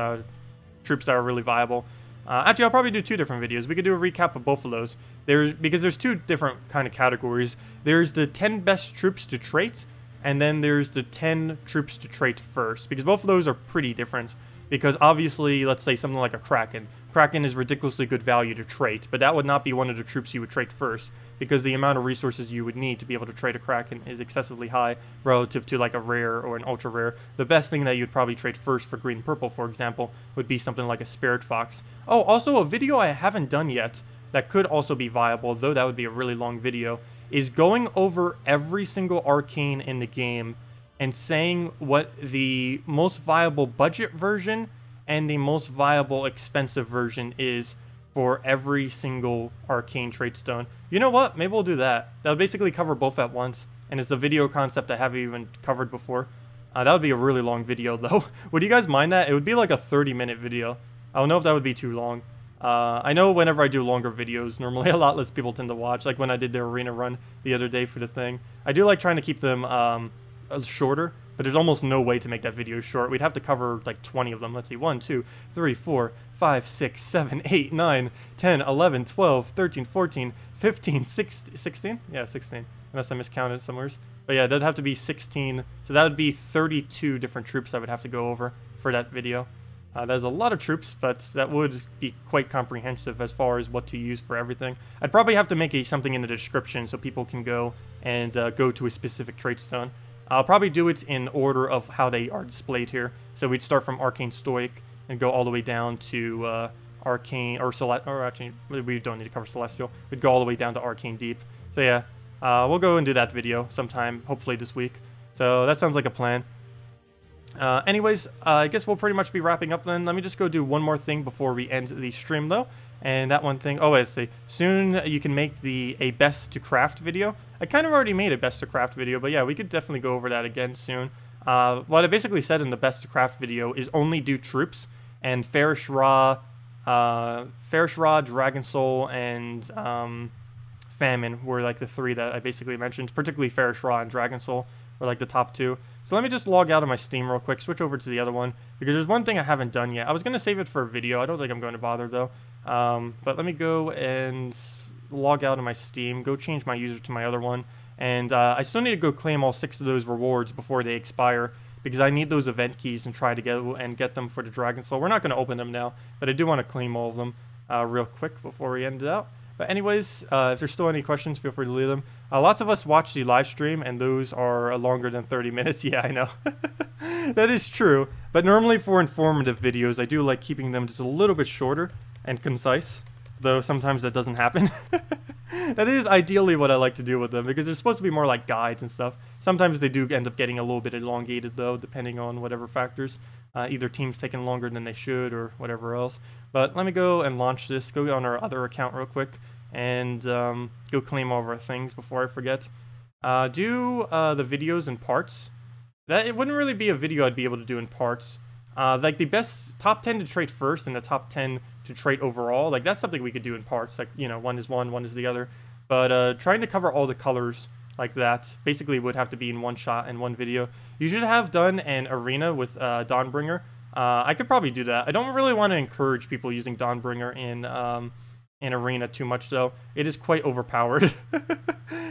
troops that are really viable. Actually, I'll probably do 2 different videos. We could do a recap of both of those. Because there's 2 different kind of categories. There's the 10 best troops to trait, and then there's the 10 troops to trait first. Because both of those are pretty different. Because obviously, let's say something like a Kraken. Kraken is ridiculously good value to trait, but that would not be one of the troops you would trait first, because the amount of resources you would need to be able to trait a Kraken is excessively high relative to like a rare or an ultra rare. The best thing that you'd probably trait first for green purple, for example, would be something like a Spirit Fox. Oh, also a video I haven't done yet that could also be viable, though that would be a really long video, is going over every single arcane in the game and saying what the most viable budget version and the most viable expensive version is for every single arcane trait stone. You know what? Maybe we'll do that. That'll basically cover both at once, and it's a video concept I haven't even covered before. That would be a really long video, though. Would you guys mind that? It would be like a 30-minute video. I don't know if that would be too long. I know whenever I do longer videos, normally a lot less people tend to watch, like when I did the arena run the other day for the thing. I do like trying to keep them shorter, but there's almost no way to make that video short. We'd have to cover like 20 of them. Let's see, 1, 2, 3, 4, 5, 6, 7, 8, 9, 10, 11, 12, 13, 14, 15, 16? Yeah, 16, unless I miscounted somewhere. But yeah, that'd have to be 16, so that would be 32 different troops I would have to go over for that video. There's a lot of troops, but that would be quite comprehensive as far as what to use for everything. I'd probably have to make something in the description so people can go and go to a specific trait stone. I'll probably do it in order of how they are displayed here. So we'd start from Arcane Stoic and go all the way down to Arcane, or actually, we don't need to cover Celestial. We'd go all the way down to Arcane Deep. So yeah, we'll go and do that video sometime, hopefully this week. So that sounds like a plan. Anyways, I guess we'll pretty much be wrapping up then. Let me just go do one more thing before we end the stream though. And that one thing, oh, I see. Soon you can make a best to craft video. I kind of already made a best to craft video, but yeah, we could definitely go over that again soon. What I basically said in the best to craft video is only do troops, and Farish Ra, Dragon Soul, and Famine were like the 3 that I basically mentioned. Particularly Farish Ra and Dragon Soul were like the top 2. So let me just log out of my Steam real quick, switch over to the other one, because there's one thing I haven't done yet. I was going to save it for a video. I don't think I'm going to bother though. But let me go and log out of my Steam, go change my user to my other one, and I still need to go claim all 6 of those rewards before they expire, because I need those event keys and try to get them for the Dragon Soul. We're not going to open them now, but I do want to claim all of them real quick before we end it out. But anyways, if there's still any questions, feel free to leave them. Lots of us watch the live stream, and those are longer than 30 minutes. Yeah, I know. That is true. But normally for informative videos, I do like keeping them just a little bit shorter and concise, though sometimes that doesn't happen. That is ideally what I like to do with them, because they're supposed to be more like guides and stuff. Sometimes they do end up getting a little bit elongated, though, depending on whatever factors. Either team's taking longer than they should or whatever else. But let me go and launch this. Go on our other account real quick. and go claim all of our things before I forget. Do the videos in parts. It wouldn't really be a video I'd be able to do in parts. Like the best top 10 to trade first and the top 10 to trade overall. Like that's something we could do in parts. Like, you know, one is one is the other. But trying to cover all the colors like that basically would have to be in one shot and one video. You should have done an arena with Dawnbringer. I could probably do that. I don't really want to encourage people using Dawnbringer in arena too much though. It is quite overpowered.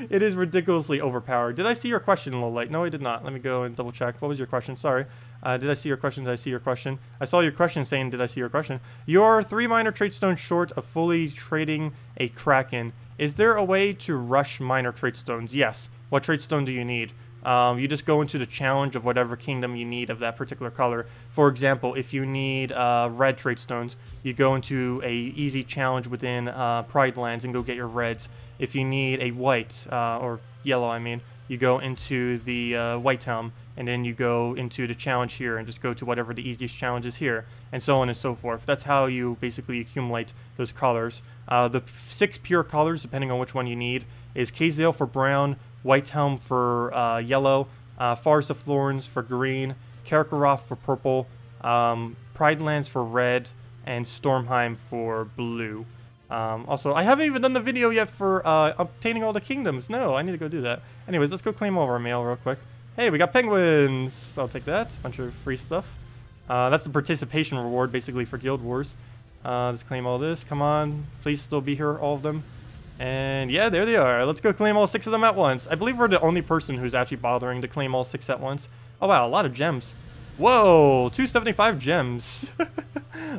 It is ridiculously overpowered. Did I see your question a little late? No, I did not. Let me go and double check. What was your question? Sorry. Did I see your question? Did I see your question? I saw your question saying, did I see your question? You're 3 minor trade stones short of fully trading a Kraken. Is there a way to rush minor trade stones? Yes. What trade stone do you need? You just go into the challenge of whatever kingdom you need of that particular color. For example, if you need red trade stones, you go into a easy challenge within Pride Lands and go get your reds. If you need a white, or yellow I mean, you go into the White Helm, and then you go into the challenge here and just go to whatever the easiest challenge is here, and so on and so forth. That's how you basically accumulate those colors. The 6 pure colors, depending on which one you need, is Kazale for brown, White Helm for yellow, Forest of Thorns for green, Karkaroth for purple, Pride Lands for red, and Stormheim for blue. Also, I haven't even done the video yet for obtaining all the kingdoms. No, I need to go do that. Anyways, let's go claim all of our mail real quick. Hey, we got penguins! I'll take that. Bunch of free stuff. That's the participation reward, basically, for Guild Wars. Let's claim all this. Come on. Please still be here, all of them. And yeah, there they are. Let's go claim all 6 of them at once. I believe we're the only person who's actually bothering to claim all 6 at once. Oh wow, a lot of gems. Whoa, 275 gems.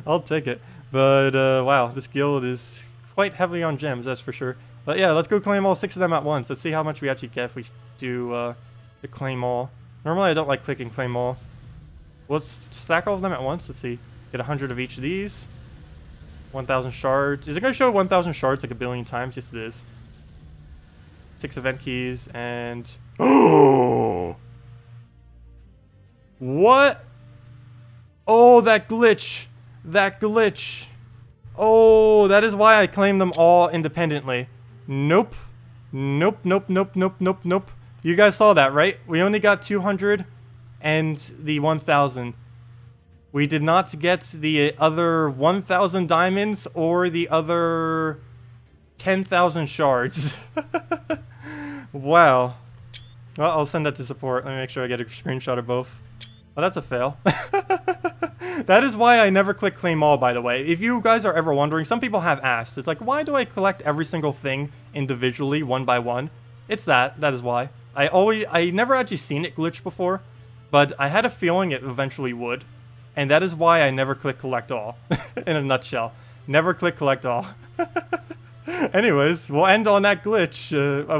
I'll take it. But wow, this guild is quite heavily on gems, that's for sure. But yeah, let's go claim all 6 of them at once. Let's see how much we actually get if we do the claim all. Normally I don't like clicking claim all. Let's stack all of them at once. Let's see. Get 100 of each of these. 1,000 shards. Is it going to show 1,000 shards like a billion times? Yes, it is. 6 event keys and... Oh! What? Oh, that glitch. That glitch. Oh, that is why I claimed them all independently. Nope. Nope, nope, nope, nope, nope, nope. You guys saw that, right? We only got 200 and the 1,000. We did not get the other 1,000 diamonds or the other 10,000 shards. Wow. Well, I'll send that to support. Let me make sure I get a screenshot of both. Oh, that's a fail. That is why I never click claim all, by the way. If you guys are ever wondering, some people have asked. It's like, why do I collect every single thing individually, one by one? It's that. That is why. I never actually seen it glitch before, but I had a feeling it eventually would. And that is why I never click collect all, in a nutshell. Never click collect all. Anyways, we'll end on that glitch.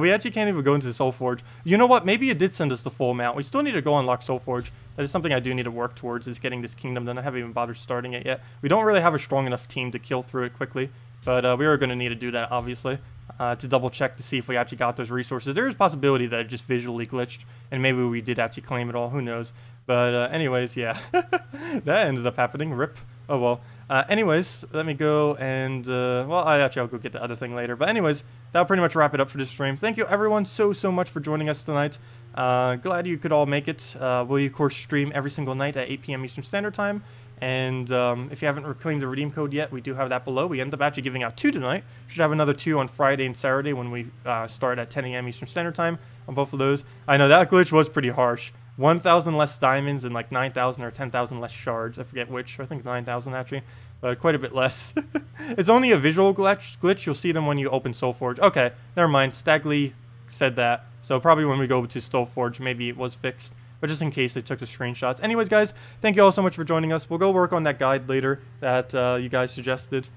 We actually can't even go into Soulforge. You know what? Maybe it did send us the full amount. We still need to go unlock Soulforge. That is something I do need to work towards, is getting this kingdom done. I haven't even bothered starting it yet. We don't really have a strong enough team to kill through it quickly. But we are going to need to do that, obviously, to double check to see if we actually got those resources. There is a possibility that it just visually glitched, and maybe we did actually claim it all. Who knows? But anyways, yeah. That ended up happening. RIP. Oh, well. Anyways, let me go and, well, I'll go get the other thing later. But anyways, that'll pretty much wrap it up for this stream. Thank you, everyone, so much for joining us tonight. Glad you could all make it. We'll, of course, stream every single night at 8 p.m. Eastern Standard Time. And if you haven't reclaimed the redeem code yet, we do have that below. We end up actually giving out 2 tonight. Should have another 2 on Friday and Saturday when we start at 10 a.m. Eastern Standard Time on both of those. I know that glitch was pretty harsh. 1,000 less diamonds and like 9,000 or 10,000 less shards. I forget which. I think 9,000 actually, but quite a bit less. It's only a visual glitch. You'll see them when you open Soulforge. Okay, never mind. Stagly said that. So probably when we go to Soulforge, maybe it was fixed. But just in case they took the screenshots. Anyways, guys, thank you all so much for joining us. We'll go work on that guide later that you guys suggested.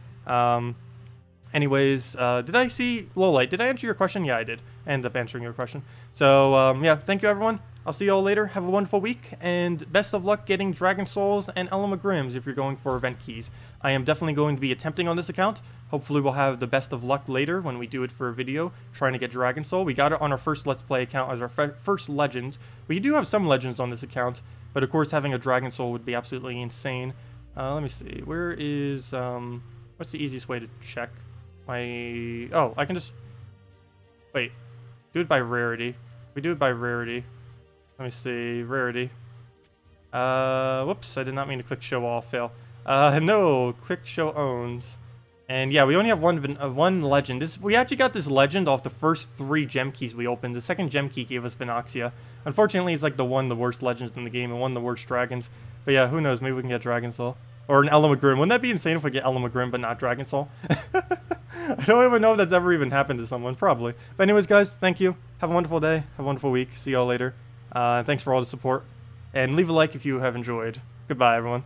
Anyways, did I see Lowlight? Did I answer your question? Yeah, I did. I ended up answering your question. So, yeah, thank you, everyone. I'll see you all later. Have a wonderful week, and best of luck getting Dragon Souls and Elma Grims if you're going for event keys. I am definitely going to be attempting on this account. Hopefully we'll have the best of luck later when we do it for a video, trying to get Dragon Soul. We got it on our first Let's Play account as our first Legend. We do have some Legends on this account, but of course having a Dragon Soul would be absolutely insane. Let me see. Where is, what's the easiest way to check? Oh, I can just... Wait. Do it by rarity. We do it by rarity. Let me see. Rarity. Whoops. I did not mean to click show all. Fail. No. Click show owns. And yeah, we only have one legend. We actually got this legend off the first 3 gem keys we opened. The second gem key gave us Vinoxia. Unfortunately, it's like the worst legends in the game and one of the worst dragons. But yeah, who knows? Maybe we can get Dragon Soul. Or an Elma Grim. Wouldn't that be insane if we get Elma Grim but not Dragon Soul? I don't even know if that's ever even happened to someone. Probably. But anyways, guys, thank you. Have a wonderful day. Have a wonderful week. See y'all later. Thanks for all the support. And leave a like if you have enjoyed. Goodbye, everyone.